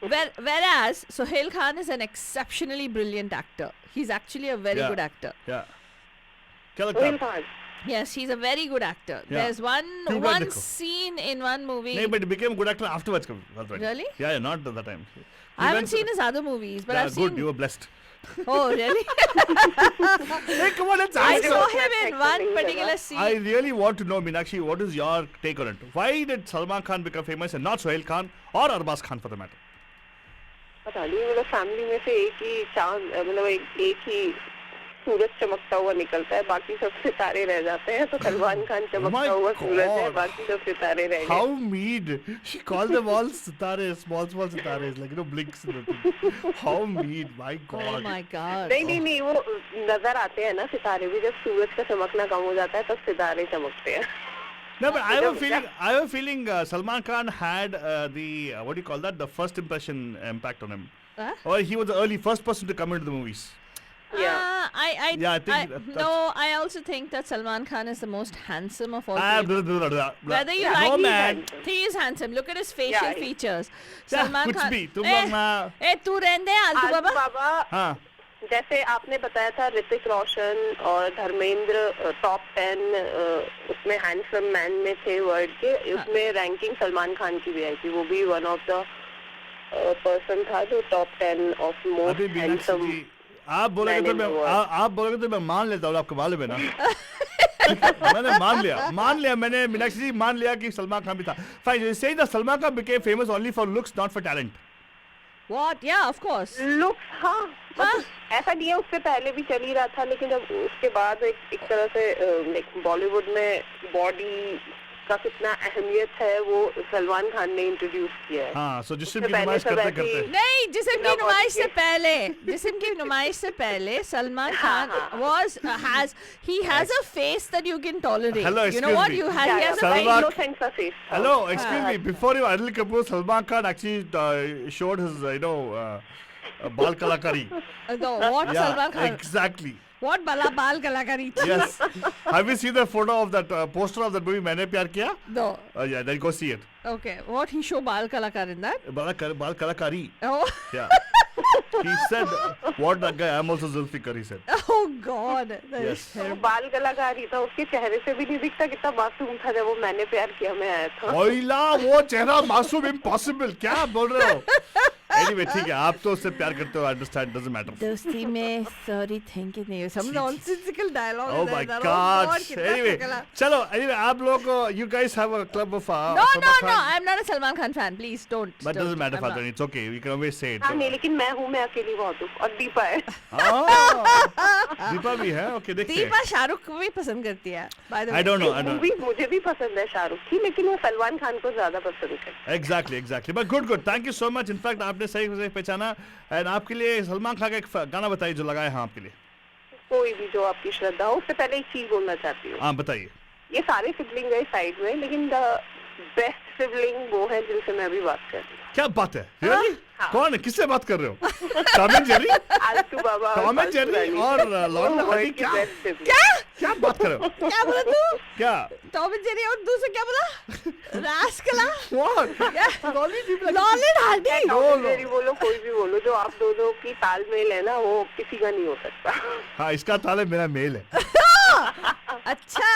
Whereas Sohail Khan is an exceptionally brilliant actor. He's actually a very Yeah. good actor. Yeah. क्या लगता सोहेल है? Khan Yes, he's a very good actor. Yeah. There's one Too bad one देखो. scene in one movie. नहीं, but he became a good actor afterwards. That's right. Really? Yeah, not at that time. I haven't seen his other movies, but I've good. seen. You were blessed. Oh, really? Hey, come on, let's I ask saw him. him in one particular scene. I really want to know, Meenakshi, what is your take on it? Why did Salman Khan become famous and not Sohail Khan or Arbaz Khan for the matter? पता नहीं मतलब family में से एक ही चांद मतलब एक ही सूरज चमकता हुआ निकलता है बाकी सब सितारे रह जाते हैं तो सलमान खान my चमकता हुआ सूरज है God. बाकी सब सितारे रह गए How mean! She calls them all sitares, small sitares, like blinks. In the thing. How mean! My God. Oh my God. नहीं वो नजर आते हैं ना सितारे भी जब सूरज का चमकना कम हो जाता है तब सितारे चमकते हैं No, but I have a feeling Salman Khan had the what do you call that? The first impression impact on him. Huh? Or he was the first person to come into the movies. Yeah. Yeah, I think no, I also think that Salman Khan is the most handsome of all. Ah, people. blah, blah, blah, blah. Whether you No, like man. he is handsome. Look at his facial Yeah, features. Yeah, Salman कुछ Khan. भी, तुम लोग ना- तू रहने दे आलतू आलतू बाबा. बाबा, हाँ जैसे आपने बताया था ऋतिक रोशन और धर्मेंद्र टॉप 10 उसमें हैंडसम मैन में थे वर्ल्ड के, उसमें रैंकिंग सलमान खान की भी आई थी. वो भी वन ऑफ द पर्सन था जो टॉप 10 ऑफ मोस्ट अभी मीनाक्षी हैंडसम. जी आप बोलोगे तो Man in the मैं world. आप बोलोगे तो मैं मान लेता हूँ, आपको मालूम है ना. मैंने मान लिया मैंने मीनाक्षी जी मान लिया कि सलमान खान भी था. Fine, you say that Salman Khan became famous only for looks, not for talent. What? Yeah, of course. Looks, हाँ, मतलब ऐसा नहीं है, उससे पहले भी चल ही रहा था, लेकिन जब उसके बाद एक तरह से बॉलीवुड में बॉडी का कितना अहमियत है वो सलमान खान ने इंट्रोड्यूस किया है. हाँ, so जिस्म उससे की पहले नुमाइश सब करते ऐसे ही- करते नहीं, जिस्म की बिना नुमाइश body से के- पहले सलमान हाँ, खान हाँ. has a face that you can tolerate. Hello, you know excuse what me. you have? He has a Salman- face. Innocent सा face. Hello, excuse me. Before you, Anil Kapoor, Salman Khan actually showed his, bal kalakari. No, what Salman Khan? Exactly. What bala bal kalakari? Yes. Have you seen the photo of that poster of that movie? मैंने प्यार किया. No. Yeah, then go see it. Okay. What he show bal kalakar in that? Bal kalakari. Oh. Yeah. He said, "What that guy? I'm also Zulfikar." He said. Oh God. That is Yes. terrible. बाल कलाकारी था, उसके चेहरे से भी नहीं दिखता कितना मासूम था जब वो मैंने प्यार किया में आया था. ओइला वो चेहरा मासूम इम्पॉसिबल क्या बोल रहे हो? Anyway, ठीक है, आप तो उससे प्यार करते हो. I understand, doesn't matter. दोस्ती में sorry thank you नहीं some nonsensical dialogue. Oh my God. Anyway, चलो. Anyway, आप लोग you guys have a club of No, Salman no, Khan. no. I'm not a Salman Khan fan. Please don't. But don't. doesn't matter, I'm not. Father. It's okay. We can always say it. हाँ नहीं, लेकिन मैं हूँ, मैं अकेली बहुत हूँ और दीपा है. दीपा भी है. Okay, देखते दीपा हैं. शाहरुख को भी पसंद करती है. By the way. I don't know. Movie मुझे भी पसंद है शाहरुख की, लेकिन वो सलमान खान को ज्यादा पसंद है. Exactly. But good. Thank you so much. In fact, आपने सही पहचाना. And आपके लिए सलमान खान का एक गाना बताइए जो लगाए हैं आपके लिए. कोई भी जो आपकी श्रद्धा हो. उससे पहले एक चीज बोलना चाहती हूँ. हाँ बताइए. ये सारे सिबलिंग गए साइड में, लेकिन द बेस्ट सिबलिंग वो है जिनसे मैं अभी बात कर रही हूँ. क्या बात है? Really? हाँ. कौन है? किससे बात कर रहे हो? Tom and Jerry? Altu Baba और टॉम एंड जेरी फालतू और रानी. लॉर्ड वो हनी वर्ल्ड की क्या? Best sibling. क्या बात कर रहे हो? क्या बोला तू? क्या? टॉम एंड जेरी और दूसरा क्या बोला? रास्कला? What? Laurel Hardy? Tom and Jerry बोलो, कोई भी बोलो, जो आप दोनों की तालमेल है ना, वो किसी का नहीं हो सकता. हाँ, इसका ताले मेरा मेल है. अच्छा.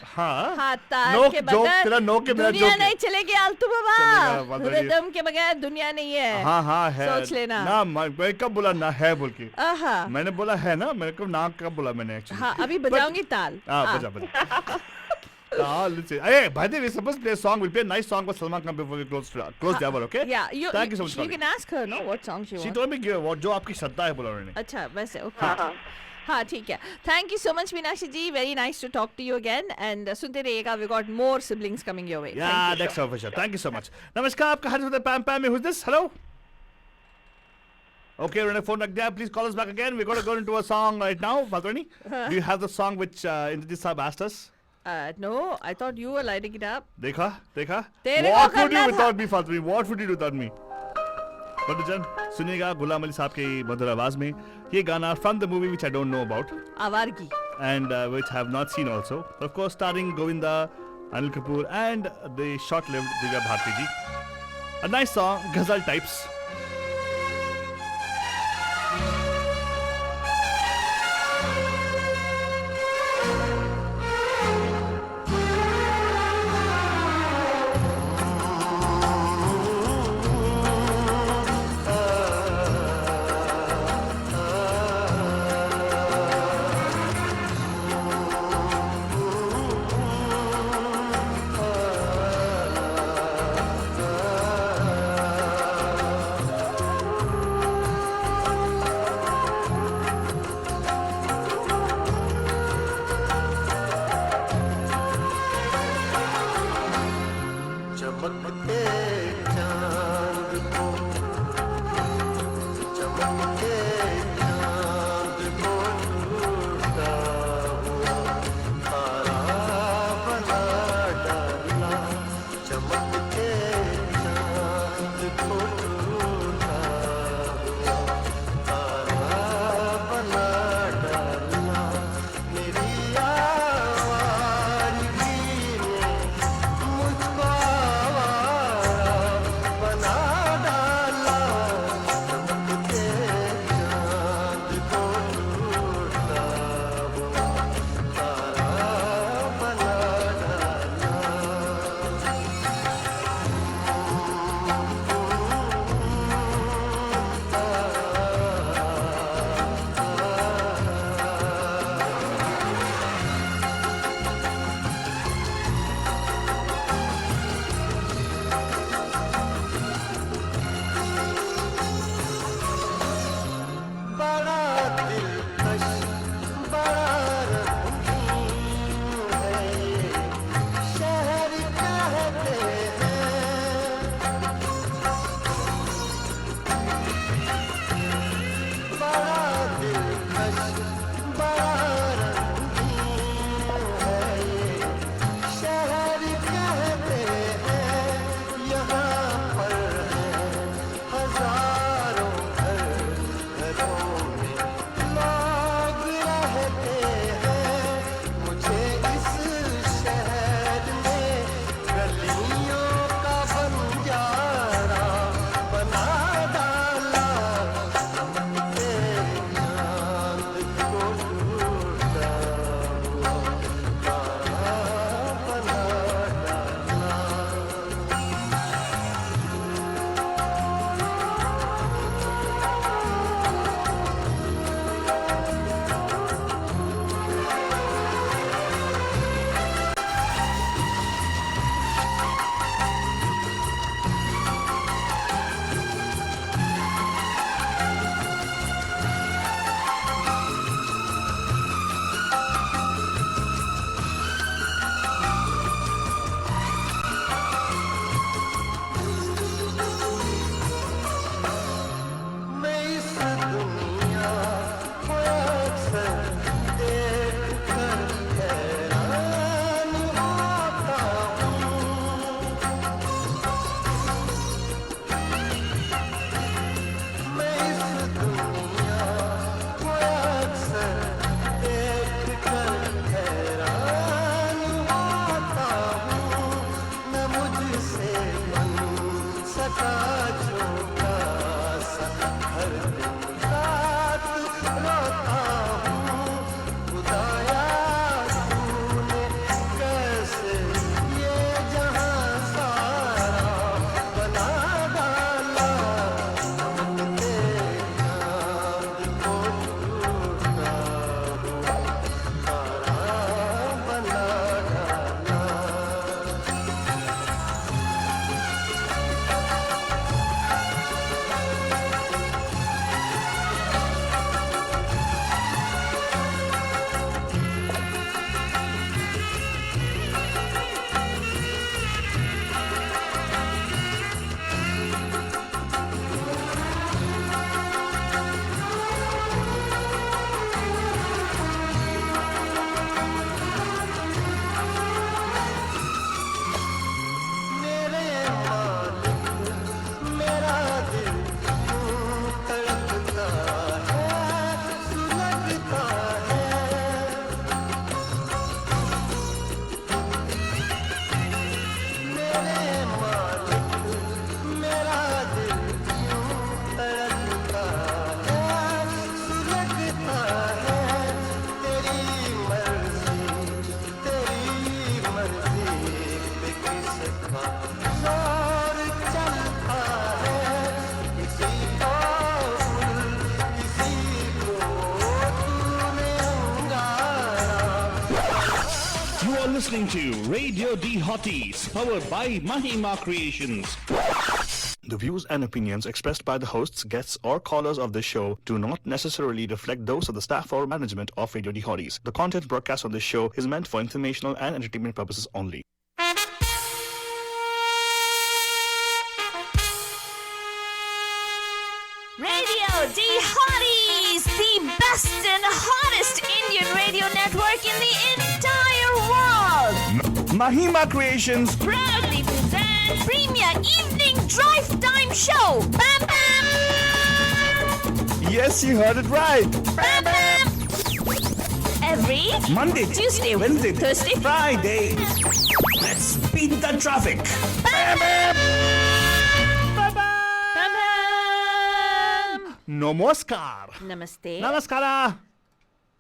हाँ. हाँ, ताल नो के जोक, बगैर तेरा नो के मेरा दुनिया जोक है. नहीं चलेगी आलतू चलेगा, बाबा. बाबा, ये- रिदम के बगैर दुनिया नहीं है. हाँ है. सोच लेना. ना मैं कब बोला ना है बोल के. आहा. मैंने बोला है ना, मेरे को ना कब बोला मैंने एक्चुअली. हाँ, अभी बजाऊंगी ताल. हाँ, बजा. Hey, by the way, we're supposed to play a song. We'll play a nice song for Salman Khan before we close the hour, okay? Yeah, Thank you so much. You can ask her, no, what song she She wants. told me what जो आपकी श्रद्धा है बोला उन्होंने. अच्छा, वैसे okay. हाँ हाँ. हाँ, ठीक है. Thank you so much, Meenakshi ji. Very nice to talk to you again. And सुनते रहिएगा. We got more siblings coming your way. Yeah, Thank you. next time for sure. Thank you so much. नमस्कार, आपका हाथ में पैम पैम में. Who's this? Hello? Okay, we're on a phone like that. Please call us back again. We're going to go into a song right now. Faltoni, do you have the song which Indrajit Saab asked us? No, I thought you were lighting it up. देखा? तेरे What को would you करना without me, Faltoni? What would you do without me? बटूजन सुनिएगा गुलाम अली साहब की मधुर आवाज में ये गाना from the movie which I don't know about आवारगी. and which I have not seen also. Of course, starring Govinda, Anil Kapoor, and the short-lived Divya Bharti ji. A nice song, ghazal types. चमकते चांद को चमकते चांद को टूटा हुआ तारा बना डाला चमकते चांद को टूटा हुआ तारा बना डाला सा छोटा सा हर दिन रात रोता हूँ खुदाया तूने कैसे ये जहां सारा बना डाला चमकते चांद को टूटा हुआ तारा बना डाला मेरे मालिक मेरा दिल यूं तड़पता है सुलगता है मेरे मालिक मेरा दिल यूं तड़पता है सुलगता है तेरी मर्जी पे किसका जोर चलता है किसी को फूल किसी को तूने अंगारा You are listening to Radio D Hotties, powered by Mahima Creations. The views and opinions expressed by the hosts, guests, or callers of this show do not necessarily reflect those of the staff or management of Radio D Hotties. The content broadcast on this show is meant for informational and entertainment purposes only. Radio D Hotties, the best and hottest Indian radio network in the entire world. Mahima Creations. Proudly presents Premier Evening Drive Time Show. Bam Bam! Yes, you heard it right. Bam Bam! Every Monday, Tuesday, Wednesday, Thursday, Friday. Let's beat the traffic. Bam Bam! Bam bam. Namaskar. Namaste. Namaskara.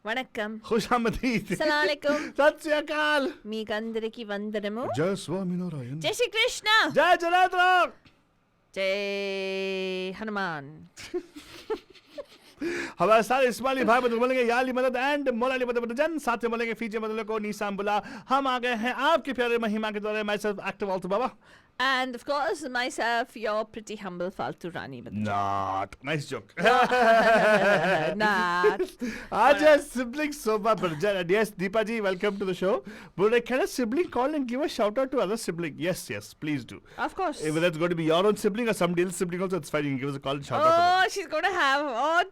Vanakkam. Khushamdeed. Assalamualaikum. Sat Sri Akal. మీకందరికి వందనము. Jai Swaminarayan. జై Shri Krishna. Jai Janatra. జై హనుమాన్. हमारे सारे इस्माइली भाई बंधु बोलेंगे याली मदद and Molali मदद जन साथ में बोलेंगे फीचे मदद को नीसाम बुला हम आ गए हैं आपके प्यारे महिमा के द्वारा मैं सब active Alto Baba And of course, myself, your pretty humble Faltu Rani. Not nice joke. Not. आज है sibling सोमा बर्जन and yes Deepa ji welcome to the show. But can a sibling call and give a shout out to other sibling? Yes, please do. Of course. Whether it's going to be your own sibling or somebody else's sibling also, it's fine. You can give us a call and shout out. Oh, she's going to have,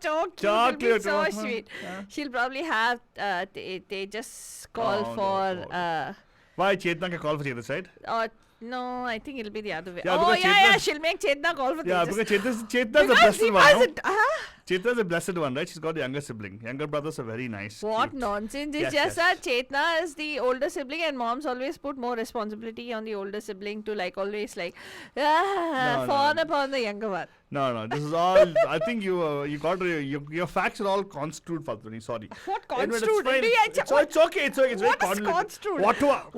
talk to Talk it'll be to so her. sweet. Yeah. She'll probably have, they just call Oh, no, for, Why Chetna can call for Chetna's side? or no, I think it'll be the other way. Yeah, Oh, because yeah, Chetna- she'll make Chetna call for Yeah, Tejas. because Chetna's the Because blessed one. Deepa's No? Chetna's a blessed one, right? She's got a younger sibling. Younger brothers are very nice. What cute. nonsense. It's Yes, just yes. that Chetna is the older sibling and moms always put more responsibility on the older sibling to like always like no. fawn upon the younger one. No, this is all. I think you got your facts are all construed, Faltuni. Sorry. What Anyway, that's construed? fine. Do you- It's okay. It's very What is convoluted. construed?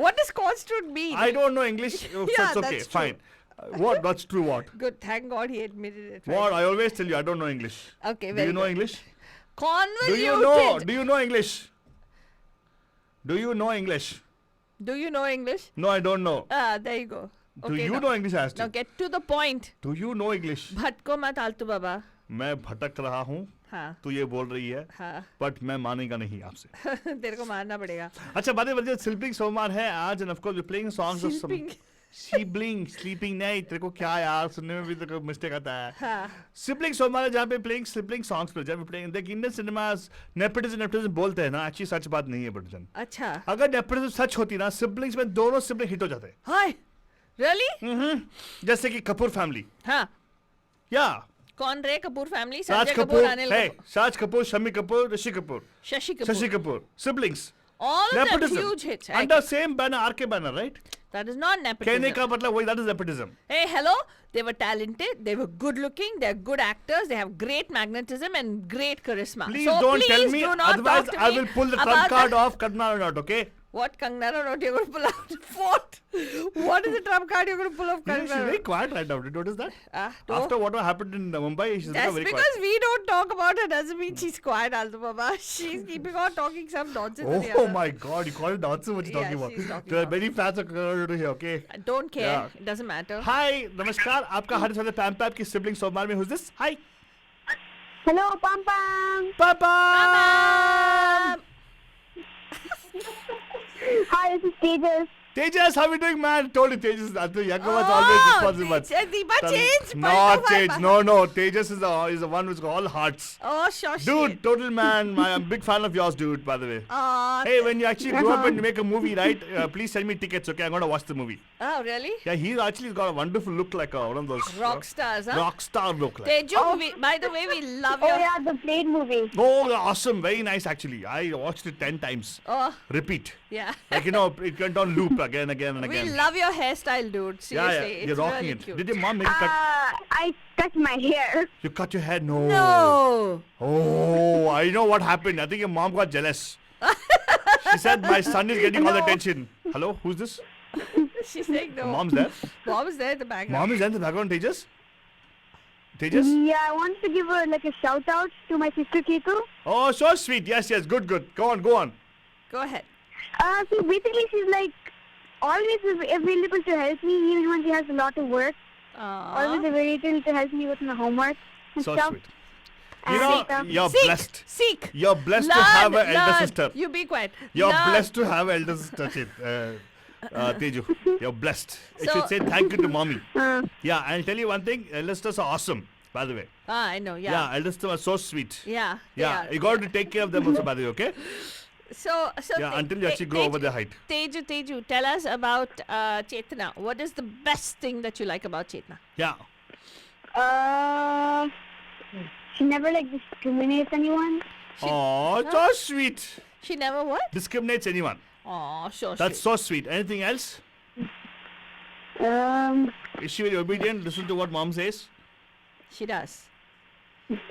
What does construed mean? I don't know English. So Yeah, it's okay. that's true. Fine. What? That's true. What? Good. Thank God he admitted it. What? Right. I always tell you I don't know English. Okay, Do very you know good. English? Convoluted. Do you know English? Do you know English? Do you know English? No, I don't know. There you go. Do Okay, you now- know English? I asked Now you. get to the point. Do you know English? भटको मत आलतू बाबा. मैं भटक रहा हूँ. हाँ. तू ये बोल रही है. हाँ. बट मैं मानेगा नहीं आपसे. तेरे को मारना पड़ेगा. अच्छा बातें बजे स्लीपिंग सोमवार है आज and of course we playing songs of Sleeping. Sleeping नहीं तेरे को क्या यार सुनने में भी तेरे को मिस्टेक आता है हाँ. सिबलिंग सोमवार है जहाँ पे प्लेइंग सिबलिंग सॉन्ग्स पर जहाँ पे प्लेइंग देख इंडियन सिनेमास नेपोटिज्म बोलते हैं ना एक्चुअली सच बात नहीं है बटजन अच्छा. अगर नेपोटिज्म सच होती ना सिबलिंग्स में दोनों सिबलिंग हिट हो जाते हाय. Really? जैसे कि कपूर फैमिली हाँ. या कौन रे कपूर फैमिली? राज संजय कपूर कपूर, अनिल है Kapoor, Raj Kapoor Shammi Kapoor Rishi Kapoor Shashi Shashi Kapoor. Kapoor siblings All of them Nepotism. huge hits. Under same banner, RK banner, right? That is not nepotism. कहने का मतलब वही, that is nepotism. Hey, hello. They were talented. They were good looking. They're good actors. They have great magnetism and great charisma. Please so don't tell please me, do not otherwise talk to I me will pull the about trump card the- off Kadna or not, okay? What Kangna Ranaut you're going to pull out? What? What is the trump card you're going to pull off? She's Kangna very Ranaut? quiet right now. Did you notice that? Don't. After what happened in Mumbai, she's become That's very because quiet. we don't talk about her doesn't mean she's quiet, Aldo Baba. She's keeping on talking some nonsense. or the Oh other. my God, you call it nonsense what she's Yeah, talking about. she's talking There are nonsense. many fans of Kadna here, okay? I don't care. Yeah. It doesn't matter. Hi, नमस्कार आपका हर साथ पैम pipe की sibling सोमवार में who's this? Hi. Hello, Pam Pam. Papa. Hi, this is Tejas. Tejas, how you doing, man? Told you Tejas. The younger one's always responsible. Deepa changed. Not changed. No. Tejas is the one who's got all hearts. Oh, shush. Dude, total man. I'm a big fan of yours, dude, by the way. Oh, Hey, when you actually grow up and you make a movie, right? Please send me tickets, okay? I'm going to watch the movie. oh, really? Yeah, he's actually got a wonderful look like one of those Rock stars, huh? rock star look like. Teju, by the way, we love Oh your... yeah, the Blade movie. Oh, awesome. Very nice, actually. I watched it 10 times. Oh, Repeat. yeah. Like, it went on loop again and again. We love your hairstyle, dude. Yeah, Seriously, yeah. it's You're rocking really it. cute. Did your mom make you cut? I cut my hair. You cut your hair? No. No. Oh, I know what happened. I think your mom got jealous. She said, my son is getting all the attention. Hello? Who's this? She's saying no. Mom's there. Mom is there in the background. Mom is there in the background, Tejas? Tejas? Yeah, I wanted to give a shout out to my sister Ketu. Oh, so sweet. Yes. Good. Go on. Go ahead. So basically, she's like always available to help me, even when she has a lot of work. Always available to help me with my homework and So stuff. sweet. You know, you're Seek. blessed. Seek. You're blessed to Learn, have an elder learn. sister. You be quiet. You're Learn. blessed to have elder sister, Teju. You're blessed. You should say thank you to mommy. Yeah, I'll tell you one thing. Elder sisters are awesome, by the way. Ah, I know. Yeah, Yeah. elder sisters are so sweet. Yeah. they Yeah, are. you got to take care of them also, by the way, okay? So Yeah, until you actually grow over their height. Teju, tell us about Chetna. What is the best thing that you like about Chetna? Yeah. She never discriminates anyone. Oh, so sweet. She never what? Discriminates anyone. Oh, sure. That's so sweet. Anything else? Is she very obedient? Listen to what mom says? She does.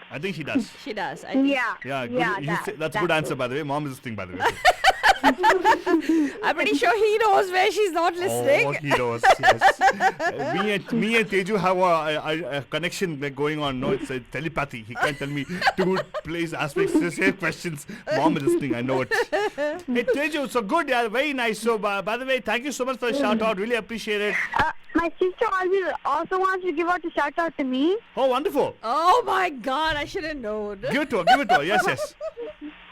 I think she does. She does. I think. Yeah. Yeah, good. Yeah, That's a good answer, by the way. Mom is listening, by the way. I'm pretty sure he knows where she's not listening. Oh, he knows. Yes. Me and Teju have a connection going on. No, it's a telepathy. He can't tell me to place aspects to say questions. Mom is listening. I know it. Hey, Teju, so good. Yeah, very nice. So, by the way, thank you so much for the shout out. Really appreciate it. My sister also wants to give out a shout out to me. Oh, wonderful. Oh my God! I should have known. Give it to her. Yes.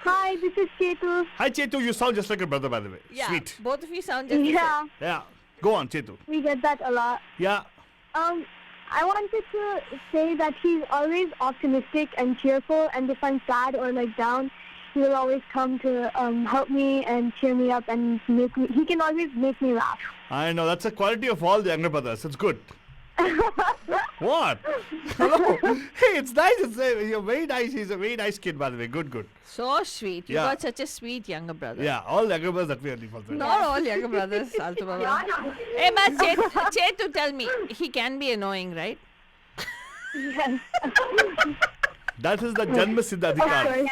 Hi, this is Chetu. Hi, Chetu. You sound just like a brother, by the way. Yeah. Sweet. Both of you sound just the same. Yeah, Yeah. Go on, Chetu. we get that a lot. Yeah. I wanted to say that he's always optimistic and cheerful, and if I'm sad or down, he will always come to help me and cheer me up and he can always make me laugh. I know. That's a quality of all the younger brothers. It's good. What? Hello. Hey, it's nice. You're very nice. He's a very nice kid, by the way. Good. So sweet. You Yeah. got such a sweet younger brother. Yeah, all the younger brothers that we are for. Not all younger brothers, Alto Baba. Hey, but Chetu, tell me, he can be annoying, right? Yes. That is the Janma Siddha Adhikar.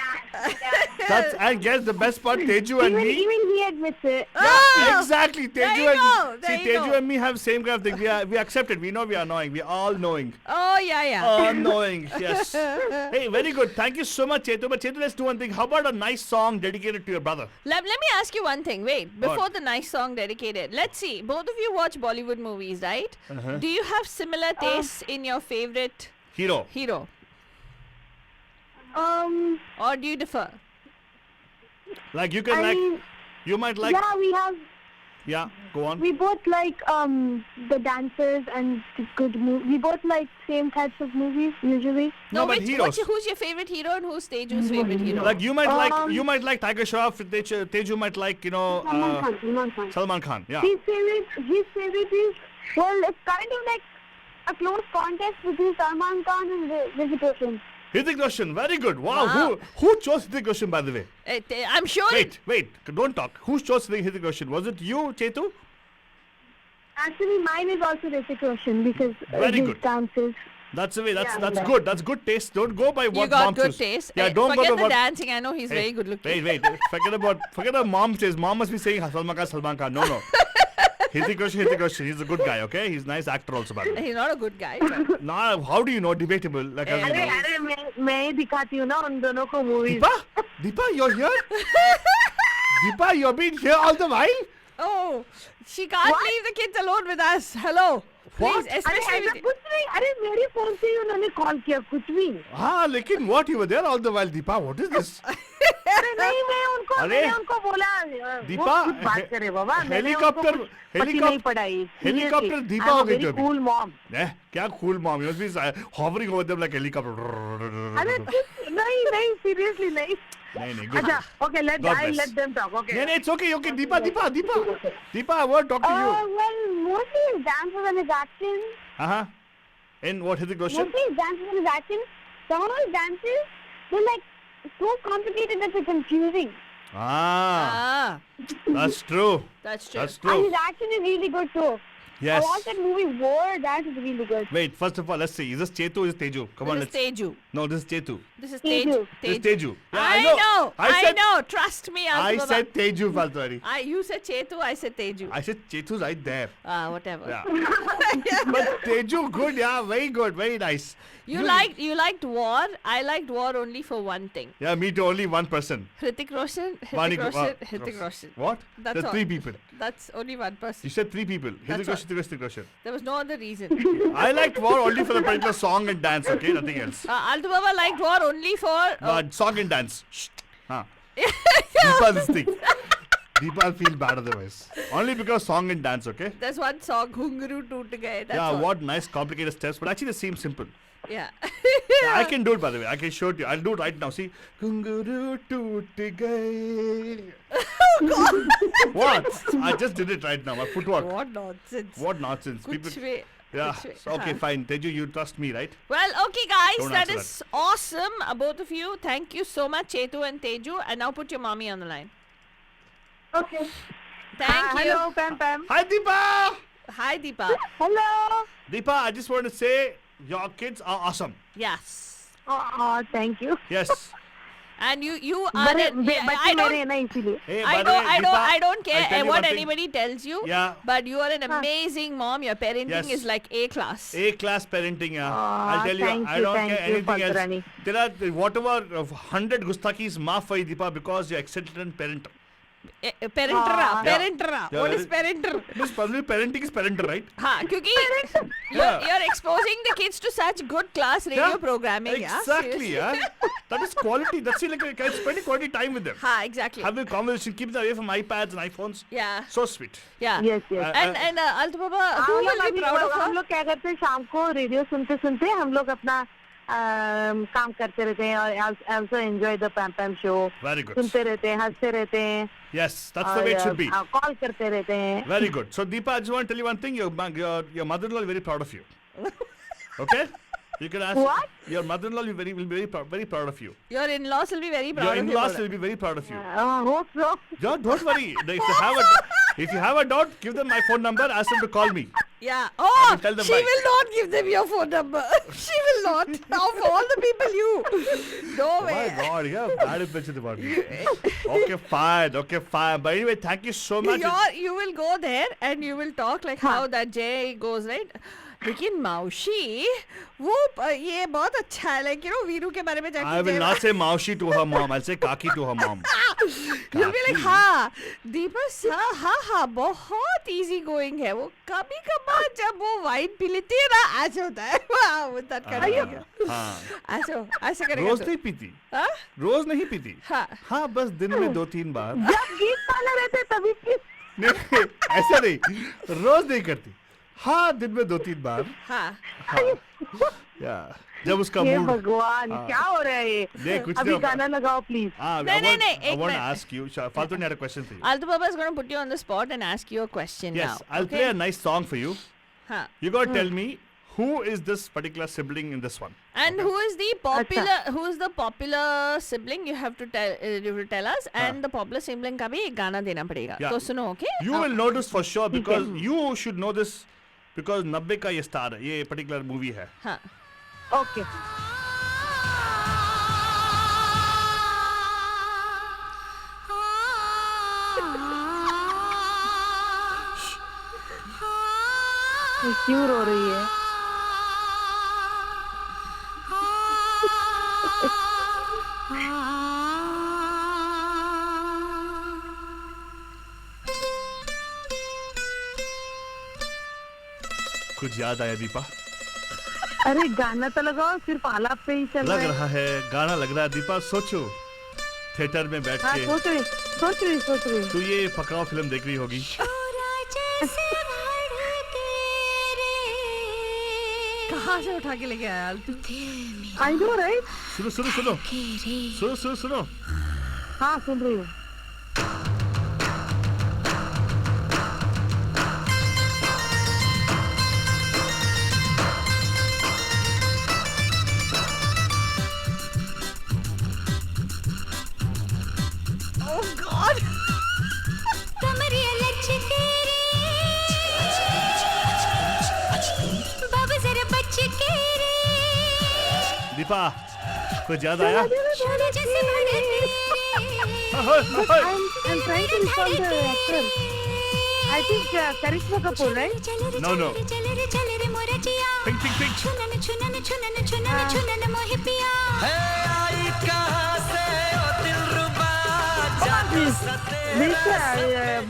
And guess the best part, Teju and me. Even he admits it. Exactly, There you go, there you Teju go. and me have same kind of thing. We accept it. We know we are annoying. We are all knowing. Oh, yeah. Annoying, yes. Hey, very good. Thank you so much, Chetu. But Chetu, let's do one thing. How about a nice song dedicated to your brother? Let me ask you one thing. Wait, before What? the nice song dedicated, let's see. Both of you watch Bollywood movies, right? Do you have similar tastes in your favorite Hero. hero? Or do you differ? Like you can I mean, you might like. yeah, we have. Yeah, go on. We both like the dancers and the good movies. We both like same types of movies usually. No, but heroes. Who's your favorite hero and who's Teju's favorite hero? Like you might like Tiger Shroff. Teju might like Salman Khan. Salman Khan. Yeah. His favorite is it's kind of like a close contest between Salman Khan and Hrithik Roshan. Hrithik Roshan, very good. Wow. Who chose Hrithik Roshan, by the way? I'm sure. Wait, don't talk. Who chose Hrithik Roshan? Was it you, Chetu? Actually, mine is also Hrithik Roshan because Very his good. dances. That's the way. That's Yeah. good. That's good taste. Don't go by You what got mom good choose. taste. Yeah, don't go Forget by the what. dancing. I know he's Hey, very good looking. Wait. Forget what mom says. Mom must be saying Salman Khan. No. Hrithik Roshan. He's a good guy, okay? He's a nice actor also, by the way. He's not a good guy. But Now, how do you know? Debatable. Like, as you know. अरे मैं ही दिखाती हूँ ना उन दोनों को movies. Deepa, you're here? Deepa, you've been here all the while? oh, she can't leave the kids alone with us. Hello. What? Please, अरे especially ऐसा with कुछ नहीं. अरे मेरे फोन से ही उन्होंने कॉल किया कुछ भी. लेकिन what? You were there all the while, Deepa. What is this? अरे नहीं मैंने उनको बोला दीपा, वो खुद बात करे बाबा. हेलीकॉप्टर नहीं पढ़ाई. हेलीकॉप्टर दीपा हो गई जो अभी. Cool mom. क्या cool mom? You must be hovering over them like helicopter. अरे नहीं सीरियसली नहीं. नहीं, good. अच्छा okay let God bless. them talk. Okay. No, it's okay. Deepa, I want to talk to you. Well, mostly his dances and his acting. In what, Hrithik Roshan? Mostly his dances and his acting. Some of his dances were like so complicated that they're confusing. That's true. That's true. And his action is really good too. Yes. I watched that movie War. That is really good. Wait, first of all, let's see. Is this Chetu or is this Teju? Come on, This is let's. Teju. No, this is Chetu. This is Teju. Teju. This is Teju. Yeah, I know. Trust me. I Alpha said Teju, Faltari. You said Chetu. I said Teju. I said Chetu right there. Whatever. Yeah. But Teju, good, yeah, very good, very nice. You liked War. I liked War only for one thing. Yeah, me too, only one person. Hrithik Roshan. Vani- Hrithik Roshan. What? That's There are all. three people. That's only one You person. said three people. That's Hrithik Roshan. There was no other reason. I liked War only for the particular song and dance, okay? Nothing else. Altu Baba liked War only for. Song and dance. Shh. Deepa this thing. Deepa will feel bad otherwise. Only because song and dance, okay? There's one song, Ghunguru Toot Gaye. That's Yeah, all. what nice complicated steps, but actually they seem simple. Yeah. Yeah, I can do it, by the way. I can show it to you. I'll do it right now. See? Gunguru toot gaye. What? I just did it right now. My footwork. What nonsense. What nonsense. Kuch People. bhi- Yeah. kuch bhi- So, okay, huh. fine. Teju, you trust me, right? Well, okay, guys, Don't that answer is awesome. Both of you, thank you so much, Chetu and Teju. And now put your mommy on the line. Okay. Thank you. Hello, Pam. Hi, Deepa! Hi, Deepa. Hello. Deepa, I just want to say your kids are awesome. Yes. Oh, thank you. Yes. And you are. बड़े I बच्चे don't. मेरे हैं ना इसीलिए. Hey, I by the way, Deepa, I don't I'll care tell you what one thing. anybody tells you. Yeah. But you are an amazing mom. Your parenting Yes. is like A class. A-class parenting, yeah. I'll tell you, thank I you, don't thank care you, anything else. Faltarani. There are whatever 100 gustakis maaf for you, Deepa, because you're excellent parent. Parentera. Yeah. Parentera. Yeah, What is very- parenter? This probably parenting is parental, right? हाँ, क्योंकि Yeah. you're exposing the kids to such good class radio Yeah, programming. Exactly, yeah. yeah. That is quality. That's it, like spending quality time with them. हाँ, exactly. Having conversation, keep them away from iPads and iPhones. Yeah. So sweet. Yeah. Yes, yes. And Altu Baba, who will be proud of हम her? लोग क्या करते हैं शाम को radio सुनते सुनते हम लोग अपना काम करते रहते हैं और also enjoy the Pam Pam show. Very good. सुनते रहते हैं हंसते रहते हैं Yes, that's the way it should be. Call करते रहते हैं. Very good. So, Deepa, I just want to tell you one thing. Your mother-in-law is very proud of you. Okay? You can ask. What? Your mother-in-law will be very proud of you. Your in-laws will be very proud Your of you. in-laws Baba. will be very proud of you. Hope so. Yeah, don't worry. If you have a doubt, give them my phone number. Ask them to call me. Yeah. Oh, will tell them she why. will not give them your phone number. She will not. Of all the people, you. No Oh my way. God, you have bad impression about me. Okay, fine. But anyway, thank you so much. You will go there and you will talk like how that Jay goes, right? लेकिन मौशी वो ये बहुत अच्छा है like you know Veeru के बारे में जाके I will not say Maushi to her mom. I'll say Kaki to her mom. You'll be like हाँ दीपक हाँ बहुत easy going है वो कभी कभार जब वो वाइन पी लेती है ना ऐसे होता है वाह वो तट करेगा हाँ. ऐसे करेगा रोज तो। नहीं पीती. हाँ? रोज नहीं पीती. हाँ हाँ, बस दिन में 2-3 बार. जब गीत वाले रहते तभी नहीं, ऐसा नहीं. रोज नहीं करती. हाँ, दिन में 2-3 बार. हाँ या जब उसका ये मूड. भगवान क्या हो रहा है ये. नहीं, कुछ अभी नहीं होगा. गाना लगाओ प्लीज. नहीं, I एक want to minute. ask you. Faltuni had a question for you. Altu Baba is going to put you on the spot and ask you a question Yes, now. I'll play a nice song for you. हाँ You got to tell me who is this particular sibling in this one? And who is the popular sibling? You have to tell us. And the popular sibling का भी एक गाना देना पड़ेगा. Yeah. तो सुनो, okay? You will know this for sure because you should know this because 90 का ये star है, ये particular movie है. हाँ. ओके क्यों रो रही है? कुछ याद आया दीपा? अरे गाना तो लगाओ, सिर्फ आलाप पे ही चल लग रहा रहा है गाना लग रहा है दीपा. सोचो थिएटर में बैठ हाँ के सोच रही तू ये पकड़ाओ फिल्म देख रही होगी. कहाँ से उठा के लेके आया तू? I know right. सुनो. हाँ सुन रही हूँ. Oh God! कमरिया लचके रे बाबू जरा बच के रे दीपा कुछ याद आया? शोले जैसे भड़के रे I'm trying to recall the actor. I think Karisma Kapoor, right? No. चल रे मोरा जिया Pink. छुनन मोहि पिया आई कहाँ से ओ दिलरुबा जाने सते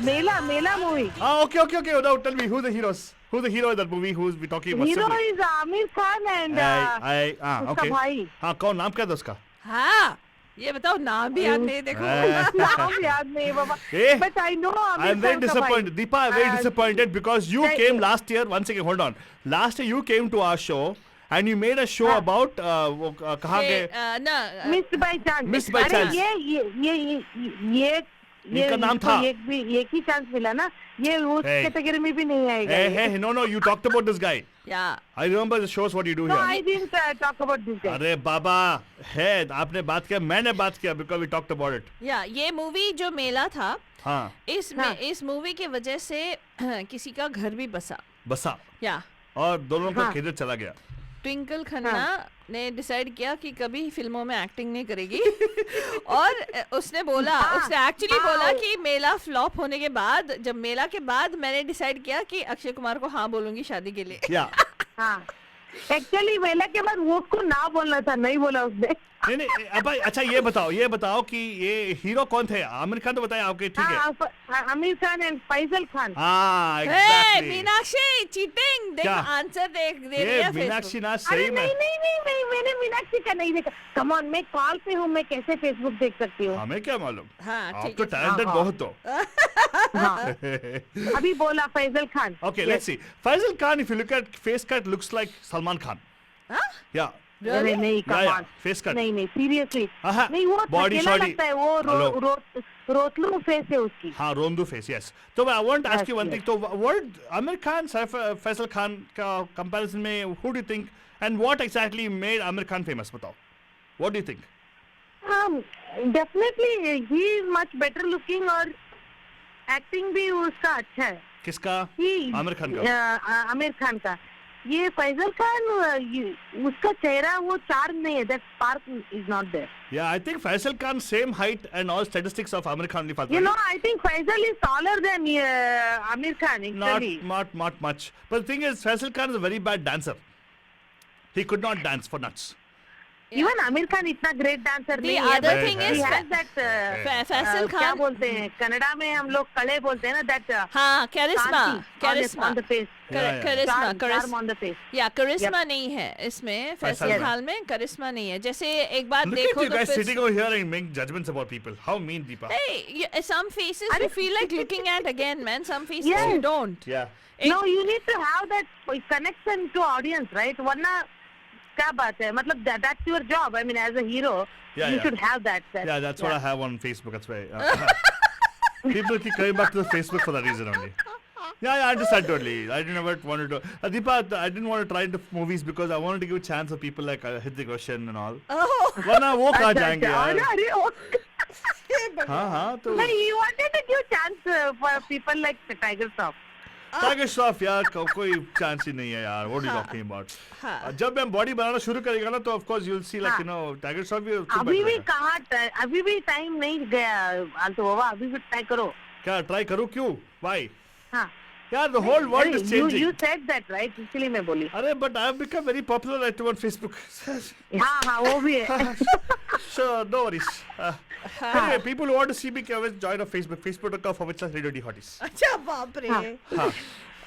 Mela movie. Okay. Now tell me who the heroes. Who's the hero of that movie? Who's we talking about? Hero sibling? is Amir Khan and उसका उसका भाई. हाँ कौन नाम क्या था उसका? हाँ. ये बताओ नाम भी याद नहीं देखो. नाम याद नहीं बाबा. Eh? But I know Amir I'm very Khan का disappointed. भाई. Deepa, I'm very disappointed because you Right. came last year. One second, hold on. Last year you came to our show and you made a show about वो कहाँ ये, के ना Missed by chance. Missed by अरे chance. ये इनका नाम इनको था. एक ही चांस मिला ना. ये उस Hey. कैटेगरी में भी नहीं आएगा. Hey, no, you talked about this guy. या I remember the shows what you do No, I here. didn't talk about this guy. अरे बाबा है आपने बात किया मैंने बात किया because we talked about it. या ये मूवी जो मेला था हाँ इस मूवी के वजह से किसी का घर भी बसा. या और दोनों का हाँ. खेत चला गया. ट्विंकल खन्ना ने डिसाइड किया कि कभी फिल्मों में एक्टिंग नहीं करेगी और उसने एक्चुअली बोला कि मेला फ्लॉप होने के बाद जब मेला के बाद मैंने डिसाइड किया कि अक्षय कुमार को हाँ बोलूंगी शादी के लिए. या हाँ. एक्चुअली मेला के बाद वो उसको ना बोलना था, नहीं बोला उसने. नहीं अब अच्छा ये बताओ कि ये हीरो कौन थे? आमिर खान तो बताया आपके ठीक है. हाँ, आमिर खान एंड फैसल खान. हाँ हे एग्जैक्टली. मीनाक्षी चीटिंग देख क्या? आंसर दे ये दिया मीनाक्षी ना अरे सही में नहीं मैंने मीनाक्षी का नहीं देखा. कम ऑन, मैं कॉल पे हूँ, मैं कैसे फेसबुक देख सकती हूँ? हमें क्या मालूम. हाँ आप ठीक तो है. टैलेंटेड हाँ, बहुत हो. हाँ. अभी बोला Faisal Khan. Okay, let's see. Faisal Khan, if you look at face cut, looks like Salman Khan. Yeah. अरे नहीं, Yeah, come on. face cut. नहीं सीरियसली हाँ, नहीं. वो body थकेला shoddy. लगता है. वो रोतलू फेस है उसकी. हाँ, रोंदू face, yes. तो I want to ask Yes, you one yes. thing. तो what Amir Khan, Faisal Khan का comparison में, who do you think, and what exactly made Amir Khan famous? बताओ. What do you think? Definitely he is much better looking और acting भी उसका अच्छा है. किसका? ही आमिर खान का. आमिर खान का. ये फैजल खान उसका चेहरा वो चार्म नहीं है. That spark is not there. Yeah, I think Faisal Khan same height and all statistics of Amir Khan. You know, I think Faisal is taller than Amir Khan actually. Not much. But the thing is, Faisal Khan is a very bad dancer. He could not dance for nuts. Even Amir Khan इतना great dancer The नहीं है. other but thing he is has that Faisal क्या खान. बोलते हैं कन्नड़ा में हम लोग कड़े बोलते हैं ना. That हाँ करिश्मा on the face. Karishma charm on the face. या करिश्मा नहीं है इसमें. फैसल Faisal खान में करिश्मा नहीं है. जैसे एक बार Look देखो at you तो guys फिर sitting over here and making judgments about people. How mean, Deepa. hey some faces you feel like looking at again man. Some faces Yes. you don't. Yeah. No, you need to have that connection to audience, right? वरना क्या बात है? मतलब that's your job. I mean, as a hero, Yeah, you yeah. should have that. Yeah, that's what I have on Facebook. That's why people keep coming back to the Facebook for that reason only. Yeah, I understand totally. I never wanted to. Deepa, I didn't want to try into movies because I wanted to give a chance for people like Hrithik Roshan and all. Oh. वरना वो कहाँ अच्छा, जाएंगे अच्छा, यार? अरे, ओ- हाँ तो No, he wanted to give chance for people like Tiger Shroff. Tiger Shroff यार कोई chance ही नहीं है यार. What are you talking about? जब मैं body बनाना शुरू करेगा ना तो of course you'll see like you know Tiger Shroff भी खूब अभी भी बैठेगा. कहाँ अभी भी टाइम नहीं गया आल्तो बाबा, अभी भी ट्राई करो. क्या try करूँ क्यों? Why? हाँ. यार the whole world is changing. You said that right, इसलिए मैं बोली. अरे but I have become very popular right on Facebook. हाँ वो भी है. So no worries. Anyway, people who want to see me can always join on Facebook. Facebook.com/Radio Hotties. अच्छा बाप रे. हाँ.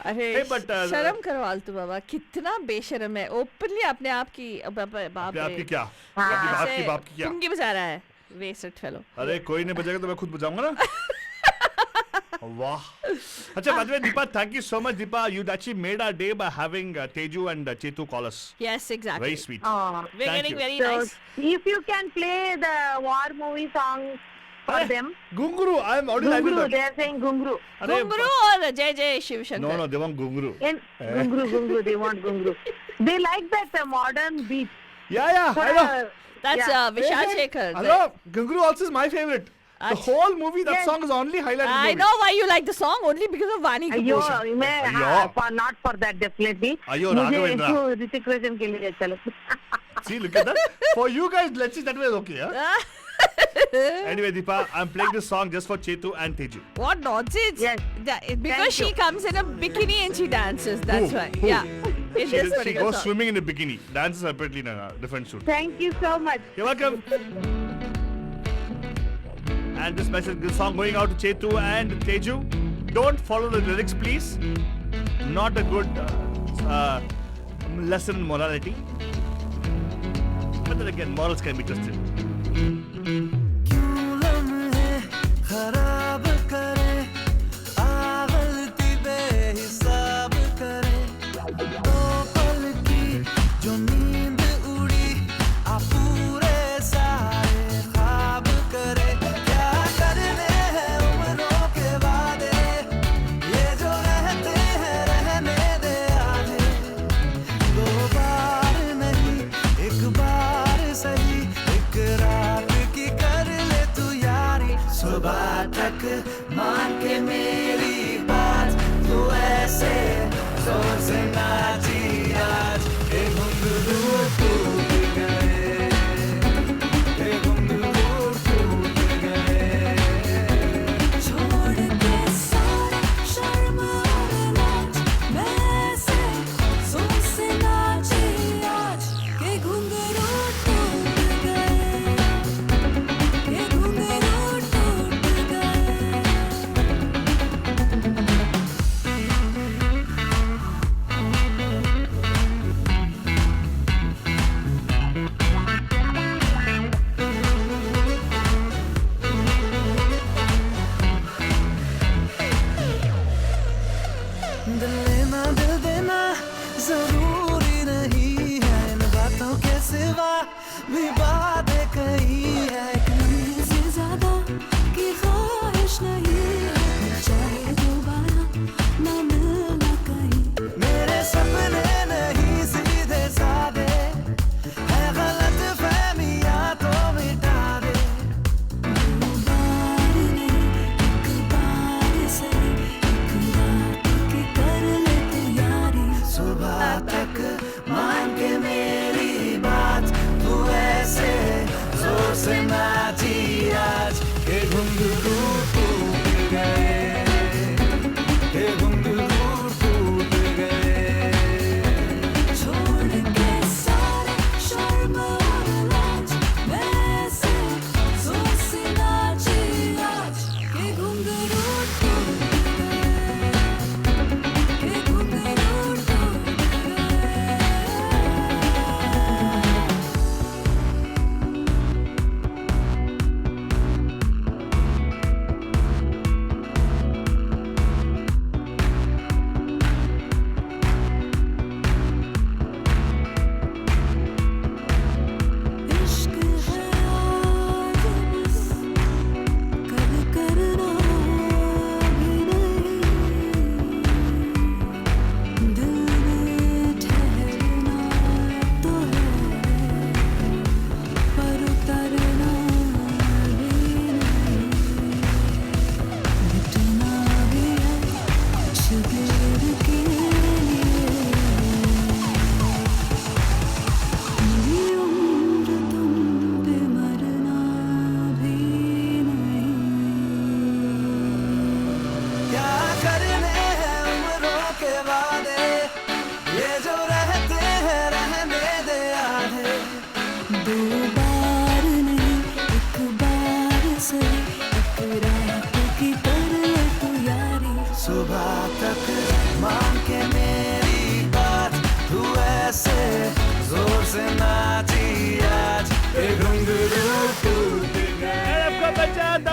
अरे Hey, but, शर्म करो आलतू बाबा, कितना बेशर्म है. ओपनली अपने आप की बाप रे. आपकी क्या? ऐसे आपकी बाप की क्या? पुंगी बजा रहा है. Wasted fellow. अरे कोई नहीं बजाएगा तो मैं खुद बजाऊंगा ना. Wow. अच्छा, by the way, Deepa, thank you so much, Deepa. You actually made our day by having Teju and Chetu call us. Yes, exactly. Very sweet. Oh. We're Thank getting you. very So nice. if you can play the war movie song for them. Gunguru, I'm already live Gunguru, with they are saying Gunguru. अरे, Gunguru or Jai Shiv Shankar? No, they want Gunguru. And Gunguru, they want Gunguru. They like that modern beat. Yeah, I know. That's Yeah. Vishal Shekhar. Hello, Gunguru also is my favorite. The whole movie, that Yes. song is only highlighted. I know why you like the song, only because of Vani अयो Kapoor. मैं अयो। हाँ, for not for that definitely. अयो, मुझे राघवेंद्र। ऋतिक रोशन के लिए चलो. See, look at that. For you guys, let's see that way, okay? Huh? Anyway, Deepa, I'm playing this song just for Chetu and Teju. What nonsense! Yes. Because Thank she you. comes in a bikini and she dances. That's Who? why. Who? Yeah. In this She particular goes song. swimming in a bikini. Dances separately in a different shoot. Thank you so much. You're welcome. And this song going out to Chetu and Teju. Don't follow the lyrics, please. Not a good lesson in morality. But then again, morals can be twisted. क्यों लम्हे खराब करे गलती बेहिसाब करे दो पल की जो नींद उड़ी आ पूरे सारे ख्वाब करे क्या करने हैं उम्रों के वादे ये जो रहते हैं रहने दे आधे दो बार नहीं एक बार सही एक रात की कर ले तू यारी सुबह तक मान के मेरी बात तू ऐसे जोर से नाची आज ये घुंघरू टूट गए ये घुंघरू टूट गए छोड़ के सारे शर्म और लाज मैं से जोर से नाची आज के घुंघरू टूट गए के घुंघरू टूट गए दिल लेना दिल देना जरूरी नहीं है इन बातों के सिवा भी बातें कही है से ज्यादा की ख्वाहिश नहीं है चाहे दोबारा ना मिलना कहीं मेरे सपने नहीं सीधे साधे है गलत फहमियां तो मिटा दे दो बार नहीं एक बार सही एक रात की कर ले तू यारी सुबह तक मान के मेरी बात तू ऐसे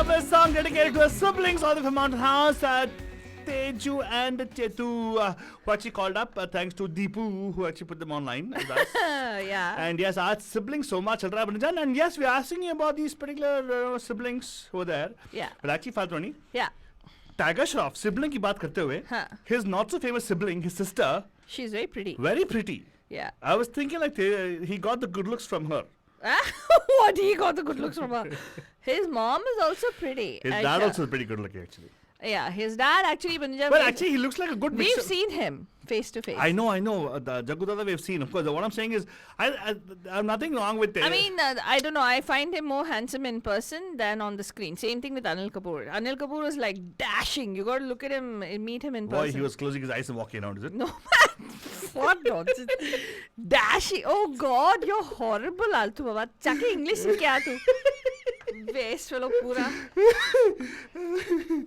up a song dedicated to her siblings all the way from Mountain House. Teju and Chetu, who actually called up thanks to Deepu, who actually put them online with us. Yeah. And yes, our siblings so much, Chandra Banajan. And yes, we are asking you about these particular siblings who are there. Yeah. But actually, Faltoni, Yeah. Tiger Shroff, sibling की बात करते हुए, his not so famous sibling, his sister, She's very pretty. very pretty. Yeah. I was thinking like he got the good looks from her. What? He got the good looks from her. His mom is also pretty. His Aisha. dad also is pretty good looking actually. Yeah, his dad actually. Punjab, Well, actually, he looks like a good we've mixture. seen him face to face. I know. The Jaggu Dada we've seen. Of course, what I'm saying is, I have nothing wrong with it. I mean, I don't know. I find him more handsome in person than on the screen. Same thing with Anil Kapoor. Anil Kapoor is like dashing. You got to look at him, meet him in person. Boy, he was closing his eyes and walking around, is it? No, man. What nonsense. Dashing. Oh God, you're horrible, Altu Baba. Chake English से क्या तू? Waste fellow पूरा.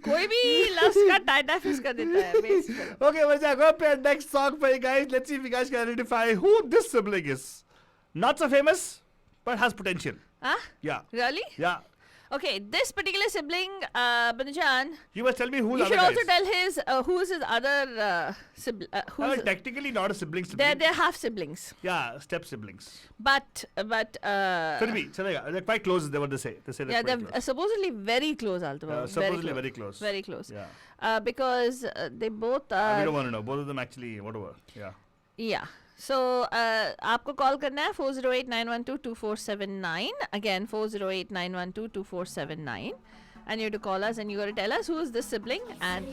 कोई भी loves का टाइटा fish का देता है. Waste fellow. Okay, we're going to play next song for you guys. Let's see if you guys can identify who this sibling is. Not so famous, but has potential. Huh? Yeah. Really? Yeah. Okay, this particular sibling, Banujan, You must tell me who you the should other also guys. tell his who's his other sibling. Well, technically not a sibling. They're half siblings, Yeah, step siblings. but Could be. Chalega. They're quite close. They what they say. They say they're yeah, quite they're close. supposedly very close, Altuba. Supposedly very close. Very close. Yeah. Because they both we are. don't want to know. Both of them actually, whatever. Yeah. Yeah. So, आपको call करना है 408-912-2479. Again, 408-912-2479. And you have to call us and you got to tell us who is this sibling and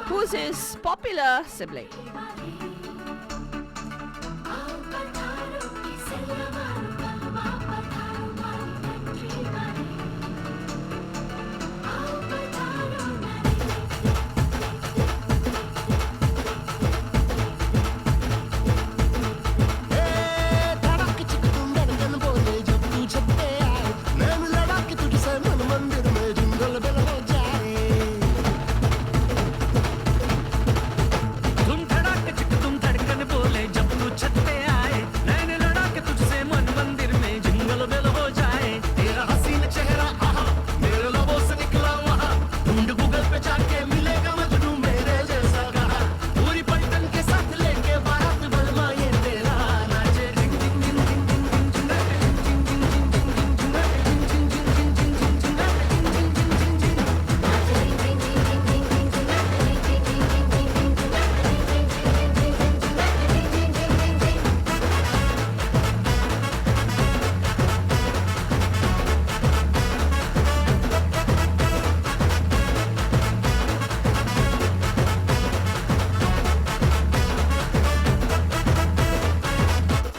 who's his popular sibling. तुम धड़क चिक तुम धड़कन बोले जब तू छत पे आए नैन लड़ा के तुझसे मन मंदिर में जिंगल बेल हो जाए तेरा हसीन चेहरा आहा मेरे लबों से निकला वहाँ ढूंढ गूगल पे जाके मिलेगा मजनू मेरे जैसा कहा पूरी पलटन के साथ लेके बारात बलमा ये तेरा नाचे जिंग जिंग जिंग जिंग जिंग जिंग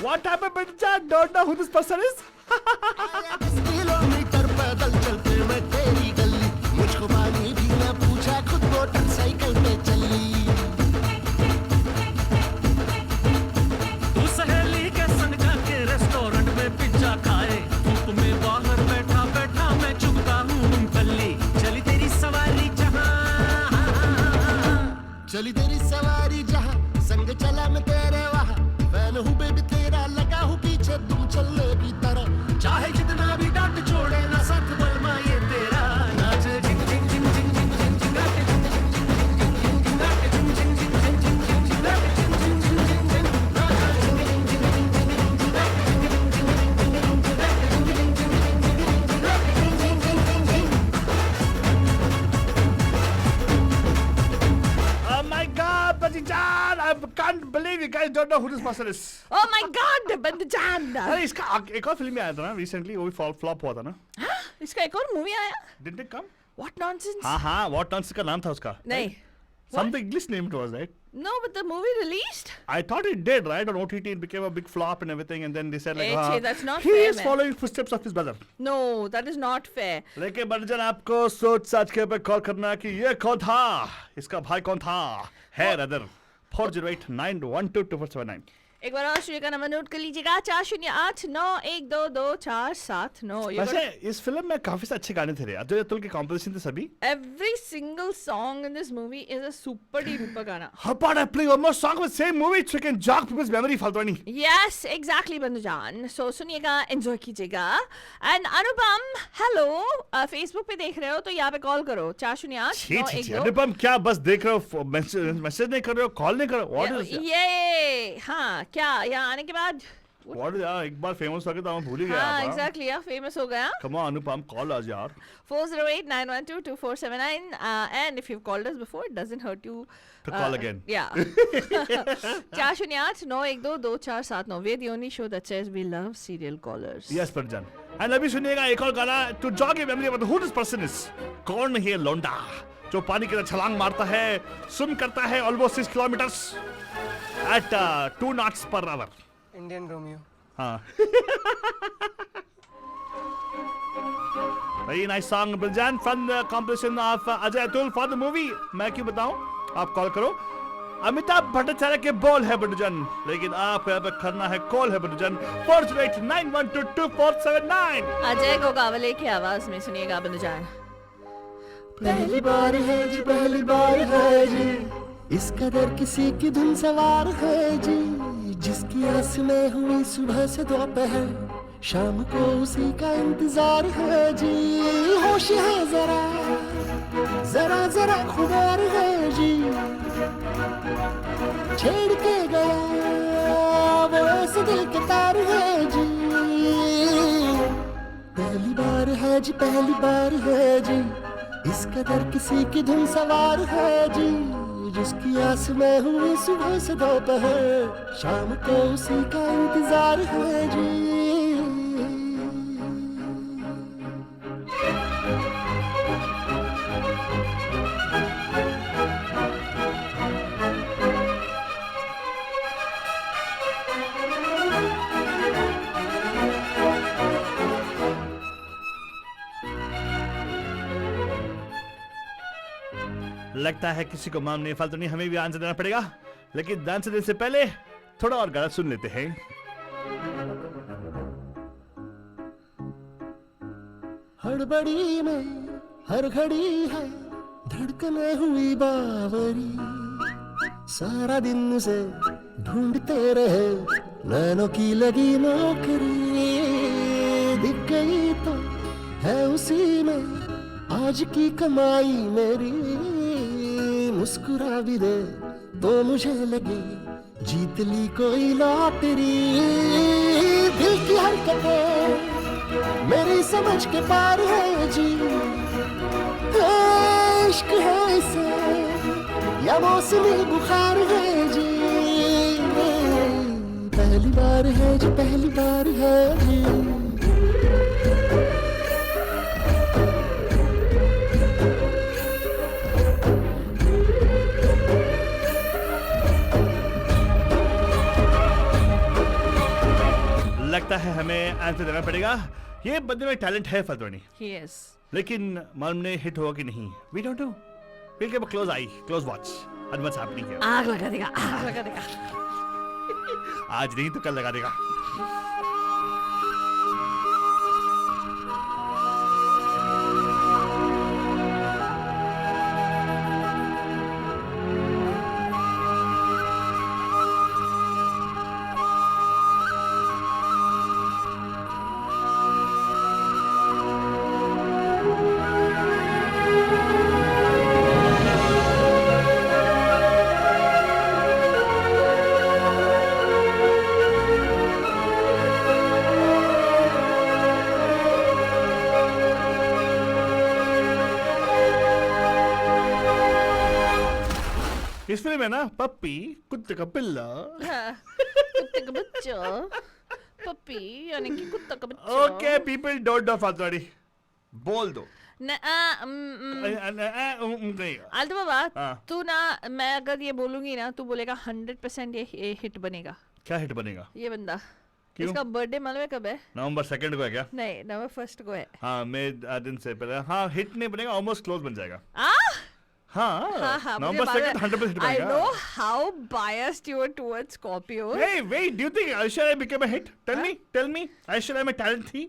What happened, Banujan? Don't know who this person is? Kilometre पैदल चलते मैं तेरी गली मुझको पानी भी न पूछा खुद मोटरसाइकिल पे चली तू सहेली के संग जाके रेस्टोरेंट में पिज्जा खाए धूप में बाहर बैठा बैठा मैं चुगता हूँ मूंगफली चली तेरी सवारी जहाँ संग चला मैं तेरे वहाँ फैन हूँ बेबी तेरा लगा हूँ पीछे तुम चले भी तरह चाहे जितना भी डांट छोड़े ना साथ बलमा ये तेरा नाच जिंग जिंग जिंग जिंग जिंग जिंग जिंग नाच जिंग जिंग जिंग जिंग जिंग जिंग नाच जिंग जिंग जिंग जिंग जिंग जिंग जिंग नाच जिंग जिंग जिंग जिंग जिंग नाच जिंग जिंग जिंग जिंग जिंग जिंग जिंग नाच जिंग जिंग जिंग जिंग Oh my God, Banujan! I can't believe you guys don't know who this person is. Oh my God, Banujan! अरे इसका एक और फिल्म में आया था ना recently वो भी flop हुआ था ना इसका एक और मूवी आया? Didn't it come? What nonsense? हाँ What Nonsense का नाम था उसका नहीं. Something English name it was, right? No, but the movie released. I thought it did, right? On OTT it became a big flop and everything and then they said like Hey, that's not he fair, is man. following footsteps of his brother. No, that is not fair. लेकिन बंजन आपको सोच साच के पे call करना कि ये कौन था इसका भाई कौन था है रदर 408-912-2479 एक बार और स्टूडियो का नंबर नोट कर लीजिएगा 4089122479। वैसे इस फिल्म में काफी से अच्छे गाने थे रे, अतुल अतुल के कॉम्पोजिशन थे सभी। Every single song in this movie is a super duper गाना। How about I play one more song with same movie so you can jog people's memory फालतूनी। Yes, exactly बंधुजान। So सुनिएगा, enjoy कीजिएगा। And Anupam, hello, Facebook पे देख रहे हो तो यहाँ पे कॉल करो 408912। अनुपम क्या बस देख रहे हो, मैसेज नहीं कर रहे हो, कॉल नहीं कर रहे हो? What is it? ये हाँ क्या यहाँ आने के बाद What is यार, एक बार फेमस हो गया तो मैं भूल ही गया। हाँ exactly यार फेमस हो गया। Come on Anupam, call us यार। 408-912-2479 and if you've called us before it doesn't hurt you to call again. Yeah 4089122479। We're the only show that says we love serial callers. Yes Parjan, and अभी सुनिएगा एक और गाना to jog your memory about who this person is। कौन है ये लौंडा जो पानी की तरह छलांग मारता है, स्विम करता है almost 6 kilometers at 2 knots per hour। Indian Romeo. हाँ Very nice song Parjan from the composition of Ajay Atul for the movie। मैं क्यों बताऊं, आप कॉल करो। अमिताभ भट्टाचार्य के बोल है बटुजन, लेकिन आप यहाँ पे करना है कॉल है बटुजन 408-912-2479। अजय गोगावले की आवाज में सुनिएगा बंधुजान। पहली बार है जी, पहली बार है जी, इस कदर किसी की धुन सवार है जी, जिसकी आस में हुई सुबह से दोपहर, शाम को उसी का इंतजार है जी। होश है जरा जरा जरा खुमार है जी, छेड़ के गया वो ऐसे दिल के तार है जी। पहली बार है जी, पहली बार है जी, इस कदर किसी की धुन सवार है जी, जिसकी आस में हुई सुबह से दोपहर, शाम को उसी का इंतजार है जी। लगता है किसी को मालूम नहीं, फालतू नहीं, हमें भी आंसर देना पड़ेगा, लेकिन आंसर देने से पहले थोड़ा और गाना सुन लेते हैं। हड़बड़ी में हर घड़ी है धड़कने हुई बावरी, सारा दिन से ढूंढते रहे नैनों की लगी नौकरी, दिख गई तो है उसी में आज की कमाई मेरी, मुस्कुरा भी दे तो मुझे लगे जीत ली कोई लॉटरी, दिल की हरकतें मेरी समझ के पार है जी, इश्क है इसे या मौसमी बुखार है जी। पहली बार है जी, पहली बार है जी। लगता है हमें आंसर देना पड़ेगा। ये बंदे में टैलेंट है फतवानी, Yes. लेकिन मालूम नहीं हिट होगा कि नहीं। We don't know, will keep a close eye, close watch at what's happening here. आग लगा देगा, आग लगा देगा। आज नहीं तो कल लगा देगा। इस फिल्म में ना पप्पी कुत्ते का पिल्ला, हाँ, कुत्ते का बच्चा, पप्पी यानी कि कुत्ता का बच्चा। ओके पीपल डोंट नो फतवानी, बोल दो। नहीं आलतू बाबा, हाँ। तू ना, मैं अगर ये बोलूंगी ना, तू बोलेगा 100% ये हिट बनेगा। क्या हिट बनेगा? ये बंदा, क्यों? इसका बर्थडे मालूम है कब है? नवंबर 2 को है क्या? नहीं, नवंबर 1 को है। हाँ मैं दिन से पहले, हाँ हिट नहीं बनेगा, ऑलमोस्ट क्लोज बन जाएगा। हाँ, नवंबर 2nd 100% I बनेगा। know how biased you were towards Scorpio. Hey, wait, do you think Aishwarya became a hit? Tell me, Aishwarya में talent थी?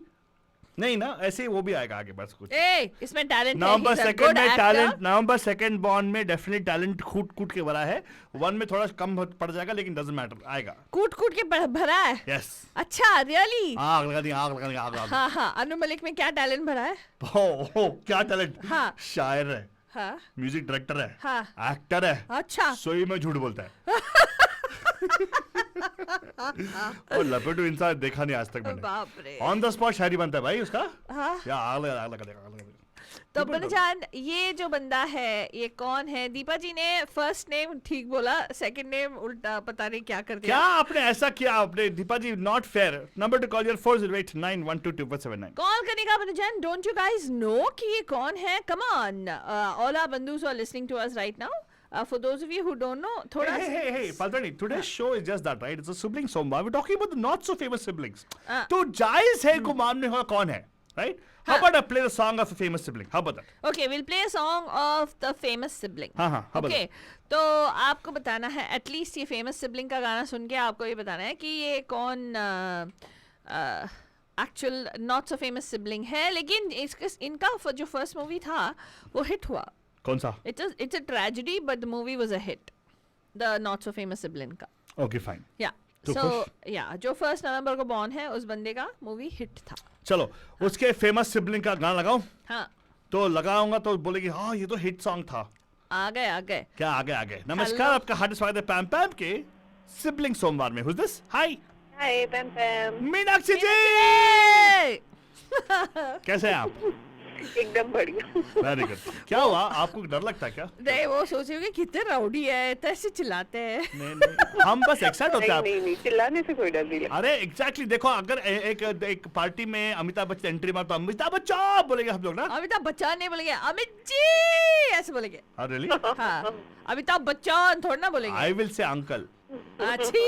नहीं ना, ऐसे ही वो भी आएगा आगे बस कुछ। ए, इसमें टैलेंट है, नवंबर he's a 2nd good में actor. टैलेंट, नवंबर 2nd बॉन्ड में डेफिनेटली टैलेंट कूट के भरा है। 1 में थोड़ा कम पड़ जाएगा लेकिन डजंट मैटर, आएगा। कूट के भरा है। यस। अच्छा, रियली? आग लगा दी, आग। हाँ, अनु मलिक में क्या टैलेंट भरा है? हो क्या टैलेंट? हाँ। शायर है, हाँ, म्यूजिक डायरेक्टर है, हाँ। एक्टर है। अच्छा। सोई में झूठ बोलता है। और लपेटू इंसान देखा नहीं आज तक मैंने। बाप रे। ऑन द स्पॉट शायरी बनता है भाई उसका। हाँ। या आग लगा दे। तो बनजान, ये जो बंदा है ये कौन है? दीपा जी ने फर्स्ट नेम ठीक बोला, सेकंड नेम उल्टा, पता नहीं क्या कर दिया। क्या आपने ऐसा किया? आपने Deepa ji not fair. Number two call your 4089122479। Call करने का बनजान, डोंट यू गाइस नो कि ये कौन है? कम ऑन, ऑल आवर बंधुस who are listening to us right now. For those of you who don't know, थोड़ा Hey, Paltani, today's show is just that, right? It's a sibling somewhere. We're talking about the not so famous siblings. तो जायज है को मानने वाला कौन है, right? How about I play the song of a famous sibling? How about that? Okay, we'll play a song of the famous sibling. हाँ, how about Okay, that? तो आपको बताना है, एटलीस्ट ये फेमस सिबलिंग का गाना सुन के आपको ये बताना है कि ये कौन actual not so famous sibling है, लेकिन इनका जो फर्स्ट मूवी था वो हिट हुआ. कौन सा? It's a tragedy, but the movie was a hit. The not so famous sibling का. Okay, fine. Yeah. तो So खुश? yeah, जो 1 नवंबर को बॉर्न है उस बंदे का मूवी हिट था. चलो, उसके फेमस सिबलिंग का गाना लगाऊं? हाँ. तो लगाऊंगा तो बोलेगी हाँ ये तो हिट सॉन्ग था. आ गए. क्या आगे? नमस्कार, आपका हार्दिक स्वागत है पैम पैम के सिबलिंग सोमवार में. Who's this? Hi. Hi पैम पैम, Meenakshi ji. Hey! कैसे हैं आप? एकदम बढ़िया. Very good. क्या हुआ, आपको डर लगता है क्या? नहीं, वो सोचेंगे कितने राउडी है, तो ऐसे चिल्लाते हैं. नहीं, हम बस एक्साइट होते हैं. नहीं, चिल्लाने से कोई डर नहीं लगता. अरे एग्जैक्टली, देखो अगर एक पार्टी में अमिताभ बच्चन एंट्री मार तो अमिताभ बच्चन बोलेंगे हम लोग ना. अमिताभ बच्चन नहीं बोलेंगे, अमित जी ऐसे बोलेंगे. रियली? हाँ, अमिताभ बच्चन थोड़ा ना बोलेंगे. I will say uncle. अच्छी.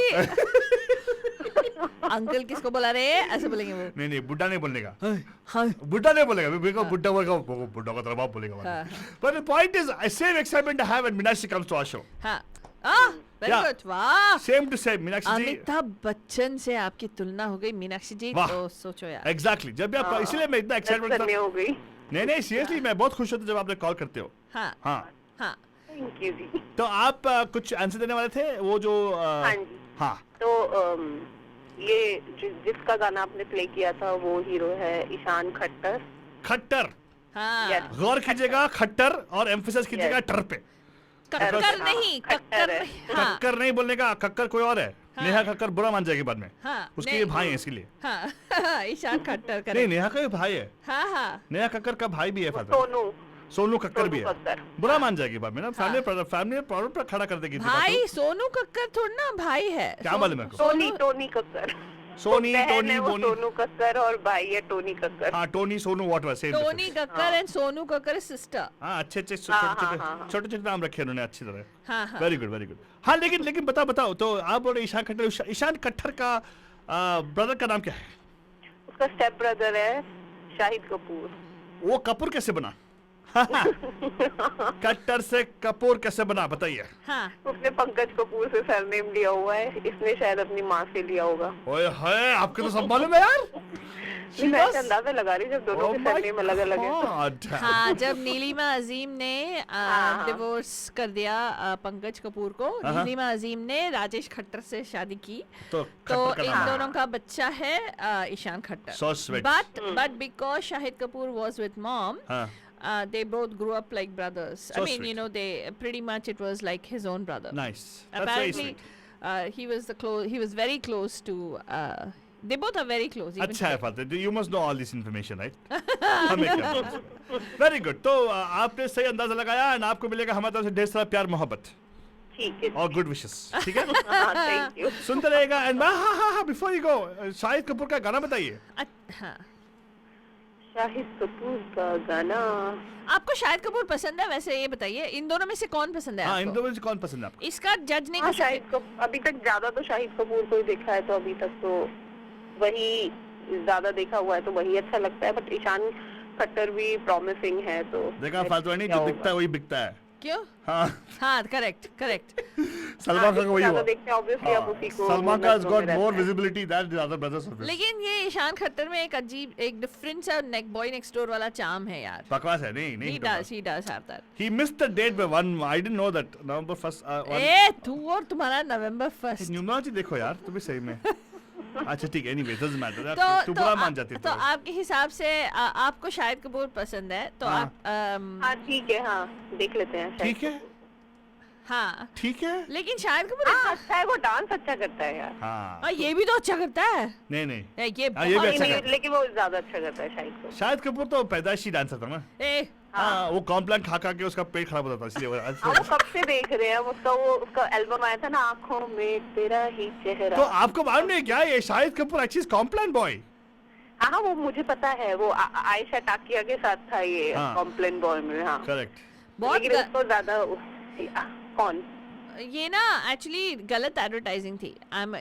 अंकल किसको बोला रे, ऐसे बोलेंगे वो. नहीं, बुड्ढा नहीं बोलने का. हाँ. बुड्ढा नहीं बोलेगा. बुड्ढा का तरह बाप बोलेगा. But the point is, I same excitement I have when Meenakshi comes to our show. हाँ. Very Yeah. गुड. वाह. Same to same, Meenakshi जी. अमिताभ बच्चन से आपकी तुलना हो गई मीनाक्षी जी, वाह. तो सोचो यार. Exactly. जब भी आप, इसलिए मैं इतना एक्साइटमेंट करने हो गई. नहीं सीरियसली मैं बहुत खुश होता हूँ जब आप कॉल करते हो. हाँ. हाँ. थैंक यू जी. तो आप कुछ आंसर देने वाले थे, वो जो हाँ जी. हाँ. तो ये जिसका गाना आपने प्ले किया था वो हीरो है ईशान खट्टर. खट्टर. हाँ. Yes. गौर कीजिएगा, खट्टर, और एम्फेसिस कीजिएगा टर पे. कक्कर हाँ, नहीं, खट्टर कक्कर है. नहीं. हाँ. कक्कर नहीं बोलने का, कक्कर कोई और है. नेहा कक्कर बुरा मान जाएगी बाद में. हाँ, उसके नहीं. भाई है इसलिए. हाँ. ईशान खट्टर नहीं, करे. नेहा का भी भाई है. हाँ. नेहा कक्कर का भाई भी है फादर. सोनू कक्कर भी है. कक्कर. बुरा मान जाएगी बाद में ना. फैमिली प्रॉब्लम पर खड़ा कर देगी. भाई सोनू कक्कर थोड़ा ना भाई है. क्या मालूम है? टोनी कक्कर. सोनी, बहन टोनी, है वो बोनी. सोनू कक्कर और भाई है टोनी कक्कर. हाँ, Tony, Sonu, whatever, same. Tony Kakkar and Sonu Kakkar sister. हाँ, अच्छे हाँ. छोटे नाम रखे उन्होंने अच्छी तरह. हाँ. Very good. हाँ, लेकिन बताओ तो आप बोले ईशान खट्टर का ब्रदर का नाम क्या है? उसका स्टेप ब्रदर है शाहिद कपूर. वो कपूर कैसे बना? कट्टर से कपूर कैसे बना, बताइए. हाँ. उसने पंकज कपूर से सरनेम लिया हुआ है, इसने शायद अपनी माँ से लिया होगा. ओए हाय, आपको तो सब मालूम है यार. नहीं, मैं ऐसे अंदाजा लगा रही जब दोनों के सरनेम अलग अलग है. हाँ, जब नीलिमा अजीम ने डिवोर्स कर दिया पंकज कपूर को, नीलिमा अजीम ने राजेश खट्टर से शादी की, तो इन दोनों का बच्चा है Ishan Khattar. So sweet. But because Shahid Kapoor was with mom, they both grew up like brothers. So I mean, sweet. you know, they pretty much it was like his own brother. Nice. That's very Apparently, sweet. he was very close to. They both are very close. even अच्छा है today. Father. You must know all this information, right? हमें क्या? Very good. तो आपने सही अंदाजा लगाया और आपको मिलेगा हमारी तरफ से ढेर सारा प्यार मोहब्बत ठीक है. और गुड विशेस. ठीक है. Thank you. सुनते रहेगा. एंड हाँ, before you go, Shahid Kapoor का गाना बताइए. हाँ. शाहिद कपूर का गाना. आपको शाहिद कपूर पसंद है? वैसे ये बताइए, इन दोनों में से कौन पसंद है हाँ, इन आपको? दोनों में से कौन पसंद है आपको? इसका जज नहीं हाँ, कर सकते. शाहिद कपूर अभी तक ज्यादा तो शाहिद कपूर को ही देखा है, तो अभी तक तो वही ज्यादा देखा हुआ है, तो वही अच्छा लगता है. बट ईशान खट्टर भी प्रॉमिसिंग है, तो देखा फालतू नहीं, जो दिखता है वही बिकता है. क्यों? हाँ, करेक्ट. सलमान खान का वही हुआ. देखते हैं obviously आप उसी को. Salman Khan has got more visibility than the other brothers of his. लेकिन ये ईशान खट्टर में एक अजीब, एक डिफरेंट सा नेक बॉय नेक्स्ट डोर वाला चार्म है यार. बकवास है. नहीं. He does have that. He missed the date by one. I didn't know that. November 1st. तू और तुम्हारा November 1st. न्यूमरोलॉजी देखो यार, तुम भी सही में. अच्छा ठीक है, anyway, doesn't matter. तू तो बुरा मान जाती है. तो आपके हिसाब से आपको शाहिद कपूर पसंद है तो हाँ. आप हाँ ठीक है, हाँ देख लेते हैं. ठीक है. हाँ ठीक है. लेकिन शाहिद कपूर अच्छा है, वो डांस अच्छा करता है यार. हाँ. ये भी तो अच्छा करता है. नहीं. ये ये भी बहुत- अच्छा करता है. लेकिन वो ज्यादा अच्छा करता है शाहिद को. शाहिद कपूर तो पैदाइशी डांसर था ना. हाँ, वो कॉम्प्लान खा के उसका पेट खराब होता था, इसलिए वो कब से देख रहे हैं उसका एल्बम आया था ना, आँखों में तेरा ही चेहरा. तो आपको मालूम नहीं क्या ये Shahid Kapoor actually Complan boy. हाँ वो मुझे पता है, वो आयशा टाकिया के साथ था ये हाँ. कॉम्प्लेन बॉय में. हाँ करेक्ट. बहुत लेकिन उसको ज्यादा कौन ये ना एक्चुअली गलत एडवर्टाइजिंग थी.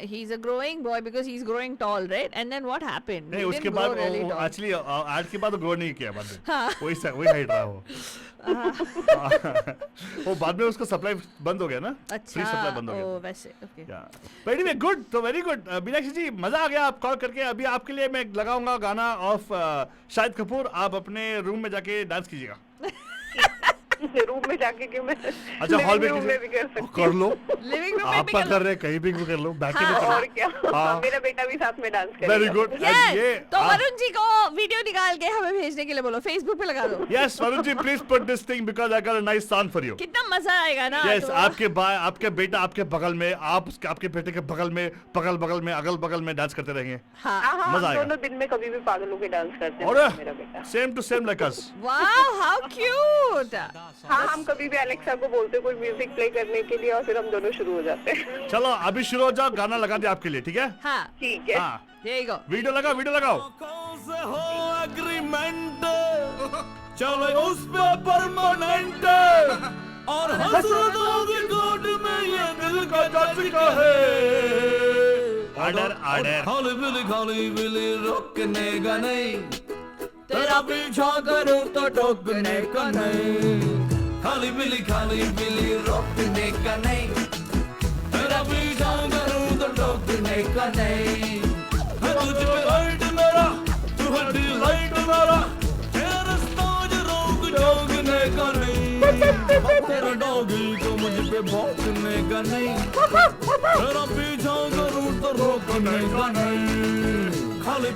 He is a growing boy because he is growing tall, right? And then what happened? नहीं, उसके बाद एक्चुअली ऐड के बाद वो ग्रो नहीं किया बाद में. हाँ. वही हाइट रहा वो. वो बाद में उसका सप्लाई बंद हो गया ना. फ्री सप्लाई बंद हो गया. वैसे ओके. बट एनीवे गुड, तो वेरी गुड. मीनाक्षी जी मजा आ गया आप कॉल करके. अभी आपके लिए मैं लगाऊंगा गाना ऑफ शाहिद कपूर. आप अपने रूम में जाके डांस कीजिएगा. रूम में जाके कि मैं अच्छा हॉल में भी कर लो. लिविंग रूम में आप भी कर रहे हैं, कहीं भी कर लो. बैक और क्या. हाँ. मेरा बेटा भी साथ में डांस करेगा. Very good. ये तो वरुण जी को वीडियो निकाल के हमें भेजने के लिए बोलो, फेसबुक पे लगा दो. Yes Varun ji please put this thing because I got a nice song for you. कितना मजा आएगा ना. यस तो आपके बेटा आपके बगल में, आपके बेटे के बगल में, बगल में, अगल बगल में डांस करते रहेंगे. हाँ. मजा आएगा. दोनों दिन में कभी भी पागल होके डांस करते और हैं मेरा बेटा. Same to same like us. Wow how cute. हाँ हम कभी भी अलेक्सा को बोलते कोई म्यूजिक प्ले करने के लिए और फिर हम दोनों शुरू हो जाते हैं. चलो अभी शुरू हो जाओ. गाना लगा दे आपके लिए. ठीक है. हाँ ठीक है. हाँ there you go. वीडियो लगाओ. कौन से हो एग्रीमेंट चले उस पे परमानेंट और हसरतों की गोद में ये दिल का जज का है. ऑर्डर खाली बिली रोकने का नहीं, तेरा पीछा करूं तो टोकने का नहीं. खाली बिली रोकने का नहीं, तेरा पीछा करूं तो टोकने का नहीं. तुझ पे लाइट मेरा, तू हड्डी लाइट मेरा, तेरा रास्ता जो जोगने का नहीं. तेरा डॉगी को मुझ पे भौंकने का नहीं, तेरा पीछा करूं तो रोकने का नहीं. खाली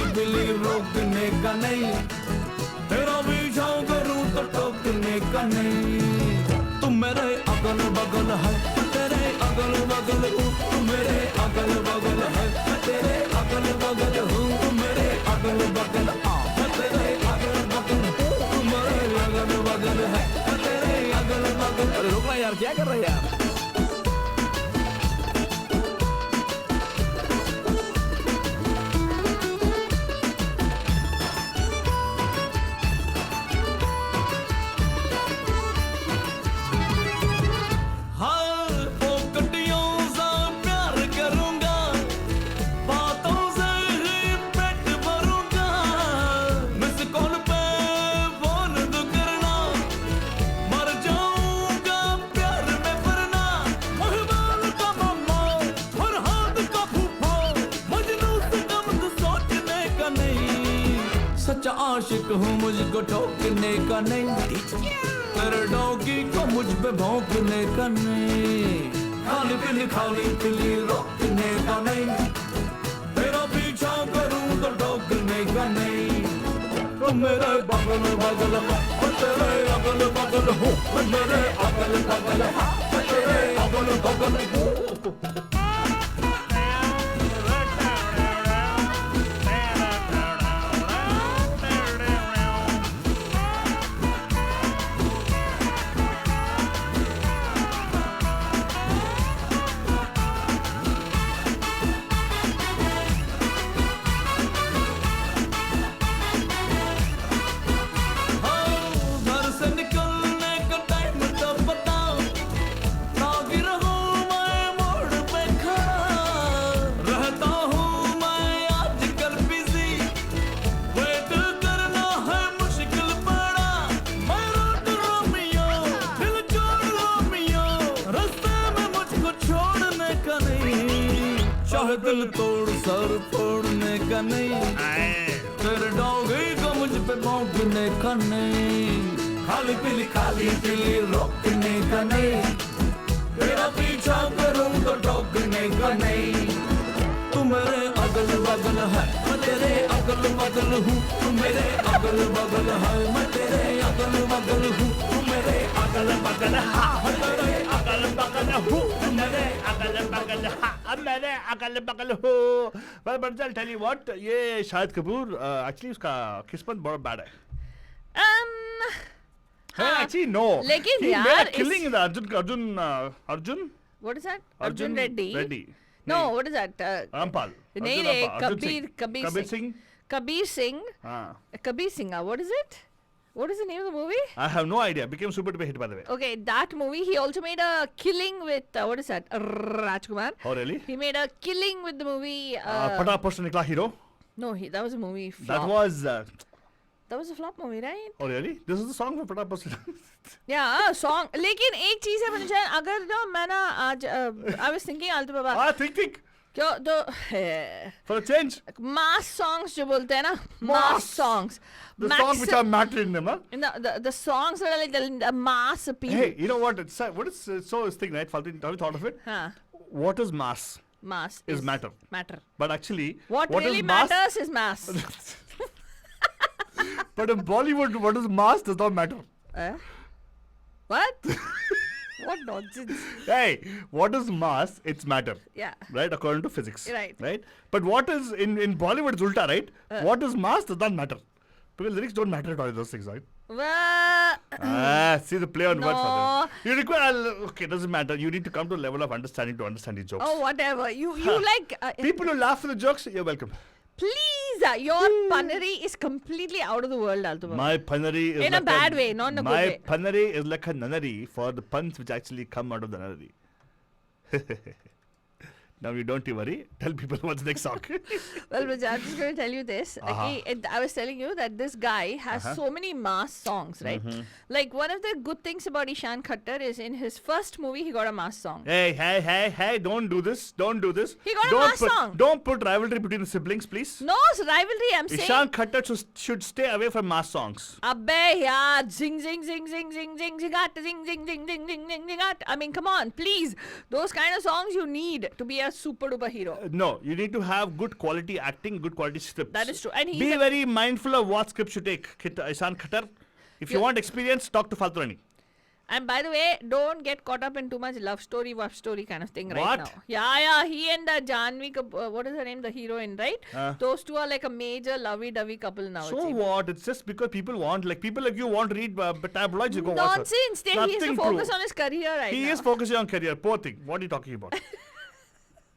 बिली रोकने का नहीं, तेरा पीछा करूं तो टोकने का नहीं. तुम मेरे अगल बगल है, तेरे अगल बगल हूँ. तुम मेरे अगल बगल है, तेरे अगल बगल हूँ. तुम मेरे अगल बगल तेरे अगल बगल हूँ. तुम मेरे अगल बगल है, तेरे अगल बगल. अरे रुकना यार, क्या कर रहे हैं यार. आशिक हूँ मुझको ठोकने का नहीं, तेरे डॉगी को मुझ पे भौंकने का नहीं. खाली पिली रोकने का नहीं, तेरा पीछा करूँ तो ठोकने का नहीं. तुम मेरे बगल तेरे अगल बगल हूँ. मेरे अगल बगल तेरे अगल बगल हूँ. दिल तोड़ सर फोड़ने का नहीं, तेरे डॉगी को मुझ पे भौंकने का नहीं, खाली पीली रोकने का नहीं, तेरा पीछा करूं तो टोकने का नहीं। तू मेरे अगल बगल है, मैं तेरे अगल बगल हूँ, तू मेरे अगल बगल है, मैं तेरे अगल बगल हूँ, तू मेरे अगल बगल है, मैं तेरे अगल बगल हूँ, तू मेरे अगल बगल है, अब मैंने अगल बगल हो। but I'll tell you what, ये शाहिद कपूर एक्चुअली उसका किस्मत बहुत बैड है. Actually no. लेकिन He यार made a killing in the Arjun. What is that? Arjun Reddy. Reddy. No, what is that? Rampal. नहीं Arjun रे, Rampal. Arjun Singh. Kabir Singh. Kabir Singh. हाँ. Kabir Singh. What is it? What is the name of the movie? I have no idea. Became super duper hit by the way. Okay, that movie. He also made a killing with what is that? Rajkumar. Oh really? He made a killing with the movie. Pata Posta Nikla Hero. No, that was a movie. Flop. That was. That was a flop movie, right? Oh really? This is the song for Pata Posta. Yeah, song. लेकिन एक चीज है मुझे अगर ना मैं ना आज I was thinking आलतू Baba. Think. क्यों तो For a change. mass songs जो बोलते हैं ना mass songs. The songs which are matter in them, huh? The songs that are like the mass appeal. Hey, you know what? What is so this thing, right? Have you thought of it? Huh. What is mass? Mass is matter. Matter. But actually, what really is mass? matters is mass. But in Bollywood, what is mass does not matter. What? What nonsense. Hey, what is mass? It's matter. Yeah. Right, according to physics. Right. Right? But what is, in Bollywood, it's ulta, right? What is mass does not matter. Because lyrics don't matter at all, those things, right? See the play on words for them. You require, okay, doesn't matter. You need to come to a level of understanding to understand these jokes. Oh, whatever. You like... People who laugh at the jokes, you're welcome. Please, your punnery is completely out of the world, Altu Baba. My punnery is in like a bad way, not in a good way. My punnery is like a nunnery for the puns which actually come out of the nunnery. Now you don't you worry. Tell people what's the next song. Well, Raj, I'm just going to tell you this. I was telling you that this guy has so many mass songs, right? Like one of the good things about Ishan Khattar is in his first movie he got a mass song. Hey! Don't do this. Don't do this. He got a mass song. Don't put rivalry between the siblings, please. No rivalry. I'm saying. Ishan Khattar should stay away from mass songs. Abbe, yeah, zing zing zing zing zing zing zingat zing zing zing zing zing zing zingat. I mean, come on, please. Those kind of songs you need to be a super duper hero. No, you need to have good quality acting, good quality scripts. That is true. And be very mindful of what scripts you take. Ishan Khattar. If you want experience, talk to Faltu Rani. And by the way, don't get caught up in too much love story kind of thing right what? now. Yeah. He and the Janvi, what is her name? The heroine, right? Those two are like a major lovey-dovey couple now. So what? It's just because people want, like people like you want to read tabloids, you go watch her. Nonsense. He has to focus on his career right now. He is focusing on career. Poor thing. What are you talking about?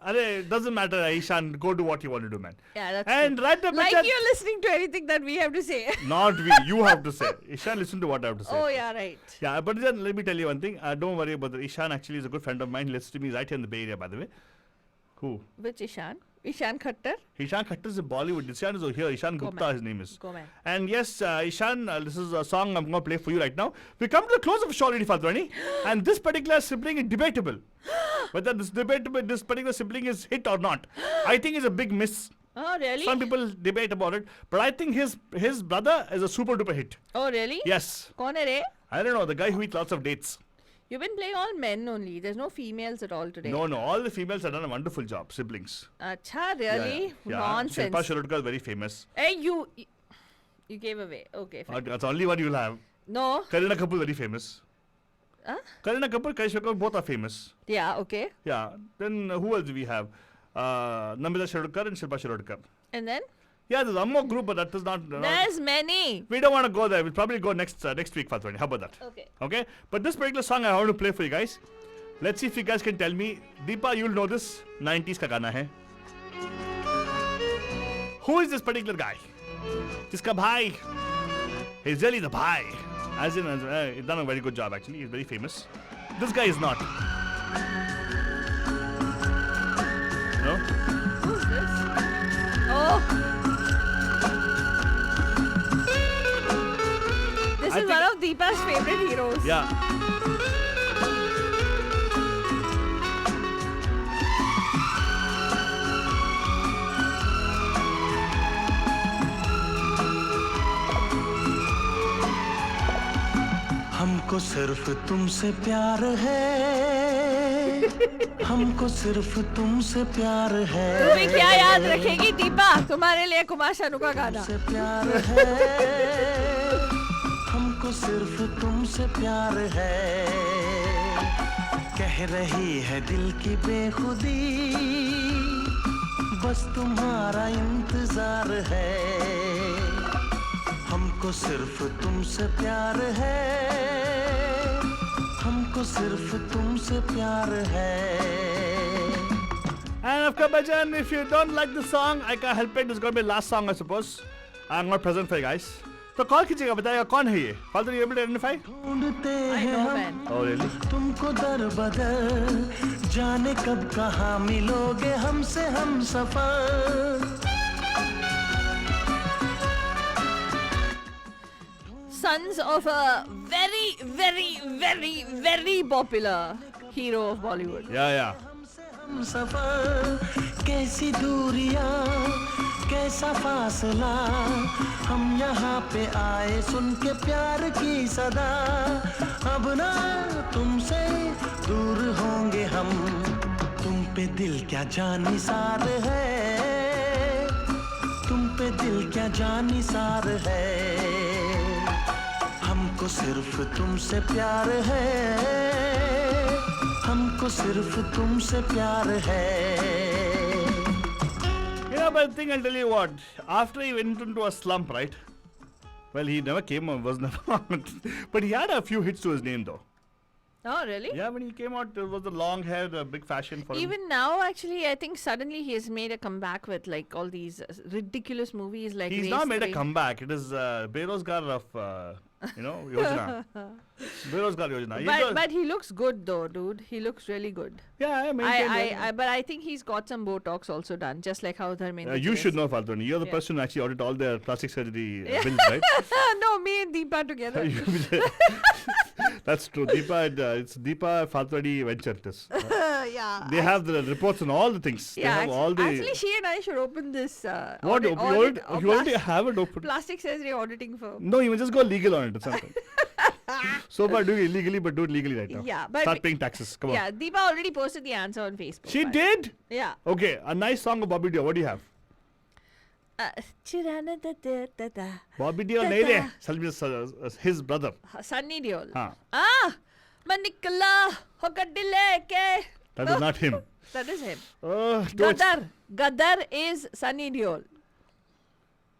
It doesn't matter, Ishan. Go do what you want to do, man. Yeah, that's and true. Right now, like you're listening to anything that we have to say. Not we. You have to say. Ishan, listen to what I have to say. Oh, yeah, right. Yeah, but then let me tell you one thing. Don't worry about that. Ishan actually is a good friend of mine. He listens to me right here in the Bay Area, by the way. Who? Which Ishan? Ishan Khattar? Ishan Khattar is in Bollywood. Ishan is over here. Ishan Gupta, his name is. Go man. And yes, Ishan, this is a song I'm going to play for you right now. We come to the close of the show already, Faltu Rani. And this particular sibling is debatable. Whether this particular sibling is hit or not. I think it's a big miss. Oh, really? Some people debate about it. But I think his brother is a super duper hit. Oh, really? Yes. Kaun hai re? I don't know. The guy who eats lots of dates. You've been playing all men only. There's no females at all today. No. All the females have done a wonderful job. Siblings. Acha, really? Yeah. Nonsense. Shilpa Shirodkar is very famous. Hey, you gave away. Okay, fine. That's the only one you'll have. No. Kareena Kapoor very famous. Huh? Kareena Kapoor, Kaish Kapoor, both are famous. Yeah, okay. Yeah. Then who else do we have? Namita Shirodkar and Shilpa Shirodkar. And then? Yeah, there's one more group, but that is not... There's many. We don't want to go there. We'll probably go next week, Faltu Rani. How about that? Okay. But this particular song I want to play for you guys. Let's see if you guys can tell me. Deepa, you'll know this. 90s ka gana hai. Who is this particular guy? Jiska bhai. He's really the bhai. As in, he's done a very good job actually. He's very famous. This guy is not. No? Who's this? Oh. This is one of Deepa's favorite heroes. Yeah. हमको सिर्फ तुमसे प्यार है, हमको सिर्फ तुमसे प्यार है, तुम्हें क्या याद रखेगी दीपा, तुम्हारे लिए कुमार शानू का गाना। तुमसे प्यार है, हमको सिर्फ तुमसे प्यार है, कह रही है दिल की बेखुदी, बस तुम्हारा इंतजार है, हमको सिर्फ तुमसे प्यार है, हमको सिर्फ तुमसे प्यार है। And of course, Bhajan, if you don't like the song, I can't help it. This is going to be the last song, I suppose. I'm not present for you guys. तो कॉल कीजिएगा, बताइएगा कौन है ये? फालतू you able to identify? ढूंढते I हैं know, हम man. Oh really? तुमको दर बदर, जाने कब कहाँ मिलोगे हमसे हम सफर। Sons of a very, very, very, very popular hero of Bollywood. Yeah. हम सफर, कैसी दूरियां, कैसा फासला, हम यहाँ पे आए सुन के प्यार की सदा, अब ना तुमसे दूर होंगे हम, तुम पे दिल क्या जानिसार है, तुम पे दिल क्या जानिसार है, हमको सिर्फ तुमसे प्यार है, हमको सिर्फ तुमसे प्यार है। You know, but the thing I'll tell you what, after he went into a slump, right? Well, he never came on, was never on. But he had a few hits to his name though. Oh, really? Yeah, when he came out, it was the long hair, the big fashion for him. Even now, actually, I think suddenly he has made a comeback with like all these ridiculous movies like He's Race not made a 3. comeback. It is Berozgar of, Yojana. Berozgar Yojana. But he looks good though, dude. He looks really good. Yeah, I maintain But I think he's got some Botox also done, just like how Dharmendra. you Chris. should know, Faltoni. You're the Yeah. person who actually audit all their plastic surgery bills, right? No, me and Deepa together. That's true. It's Deepa Faltoni Venture. This. Yeah. They have the reports on all the things. They Yeah, have all the. actually, she and I should open this. What? You already have it open. Plastic surgery auditing firm. No, you must just go legal on it or something. So far, doing it illegally, but do it legally right now. Yeah, but start paying taxes. Come on. Yeah, Deepa already posted the answer on Facebook. She but- did. Yeah. Okay, a nice song of Bobby Dio. What do you have? Chirana da da da da. Bobby Dio nahi de. Salmi's his brother. Sunny Deol. हाँ. मैं निकला हो गड्डी लेके. That is not him. That is him. Don't. Gadar is Sunny Deol.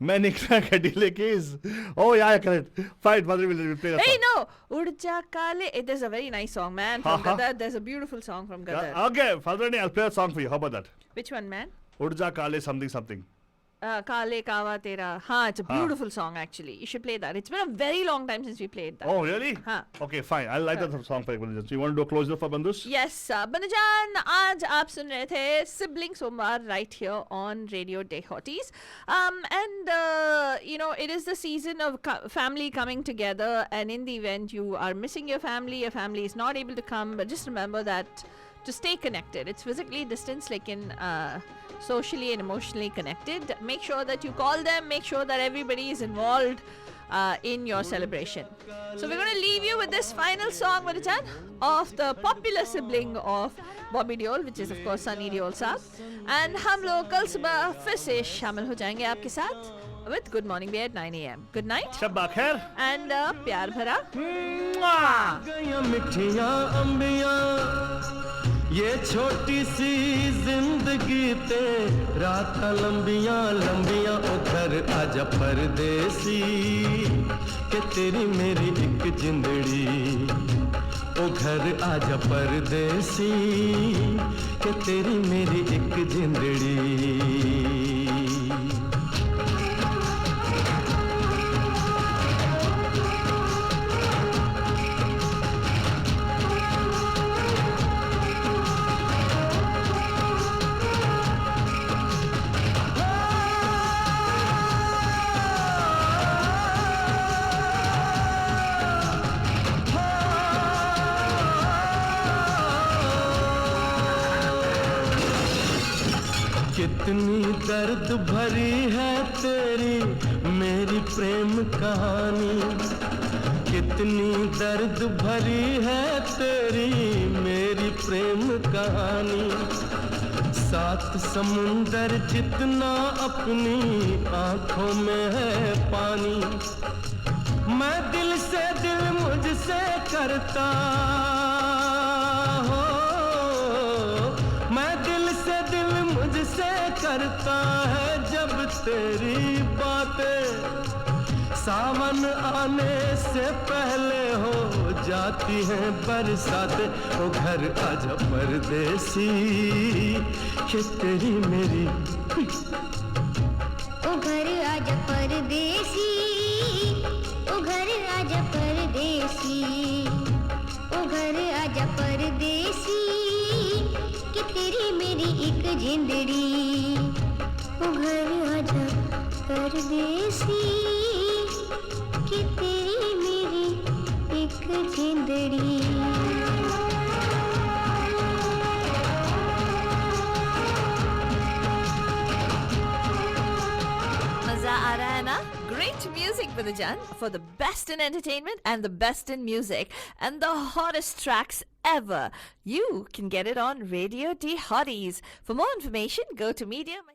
मैं निकला गड्डी लेके is. Oh yeah, correct. Fine, Madhuri will play that Hey, song. no. Udja Kale. There's a very nice song, man, from Ha, ha. Gadar. There's a beautiful song from Gadar. Okay, Faltoni, I'll play a song for you. How about that? Which one, man? Urja Kale something. Kale Kawa Tera. Ha, it's a beautiful song, actually. You should play that. It's been a very long time since we played that. Oh, really? हाँ. Okay, fine. I'll like that song for you. So you want to do a closure for Bandus? Yes, Banajan, आज आप सुन रहे थे Sibling Somar right here on Radio Day Hotties. It is the season of family coming together, and in the event you are missing your family is not able to come, but just remember that to stay connected. It's physically distanced, like in socially and emotionally connected. Make sure that you call them, make sure that everybody is involved in your celebration. So we're going to leave you with this final song, Varajan, of the popular sibling of Bobby Deol, which is of course Sunny Deol साहब. And हम लोग कल सुबह फिर से शामिल हो जाएंगे आपके साथ with Good Morning Bear at 9 a.m. Good night Shabba khair. and प्यार भरा. गया मिठियां अंबियां, ये छोटी सी जिंदगी ते रात लंबियां लंबियां, ओ घर आजा परदेसी के तेरी मेरी एक जिंदड़ी, ओ घर आजा परदेसी के तेरी मेरी एक जिंदड़ी। कितनी दर्द भरी है तेरी मेरी प्रेम कहानी, कितनी दर्द भरी है तेरी मेरी प्रेम कहानी, 7 समुंदर जितना अपनी आंखों में है पानी। मैं दिल से दिल मुझसे करता हो, मैं दिल से दिल मुझसे करता है जब तेरी बातें, सावन आने से पहले हो जाती हैं बरसातें। ओ घर आजा परदेसी कि तेरी मेरी, ओ घर आजा परदेसी, ओ घर आजा परदेसी, ओ घर आजा परदेसी कि तेरी मेरी एक जिंदड़ी। ओ घर आजा परदेसी कि तेरी मेरी एक जिंदड़ी। मजा आ रहा है ना? Great music, Vidyajan, for the best in entertainment and the best in music and the hottest tracks ever. You can get it on Radio D Hotties. For more information, go to Medium.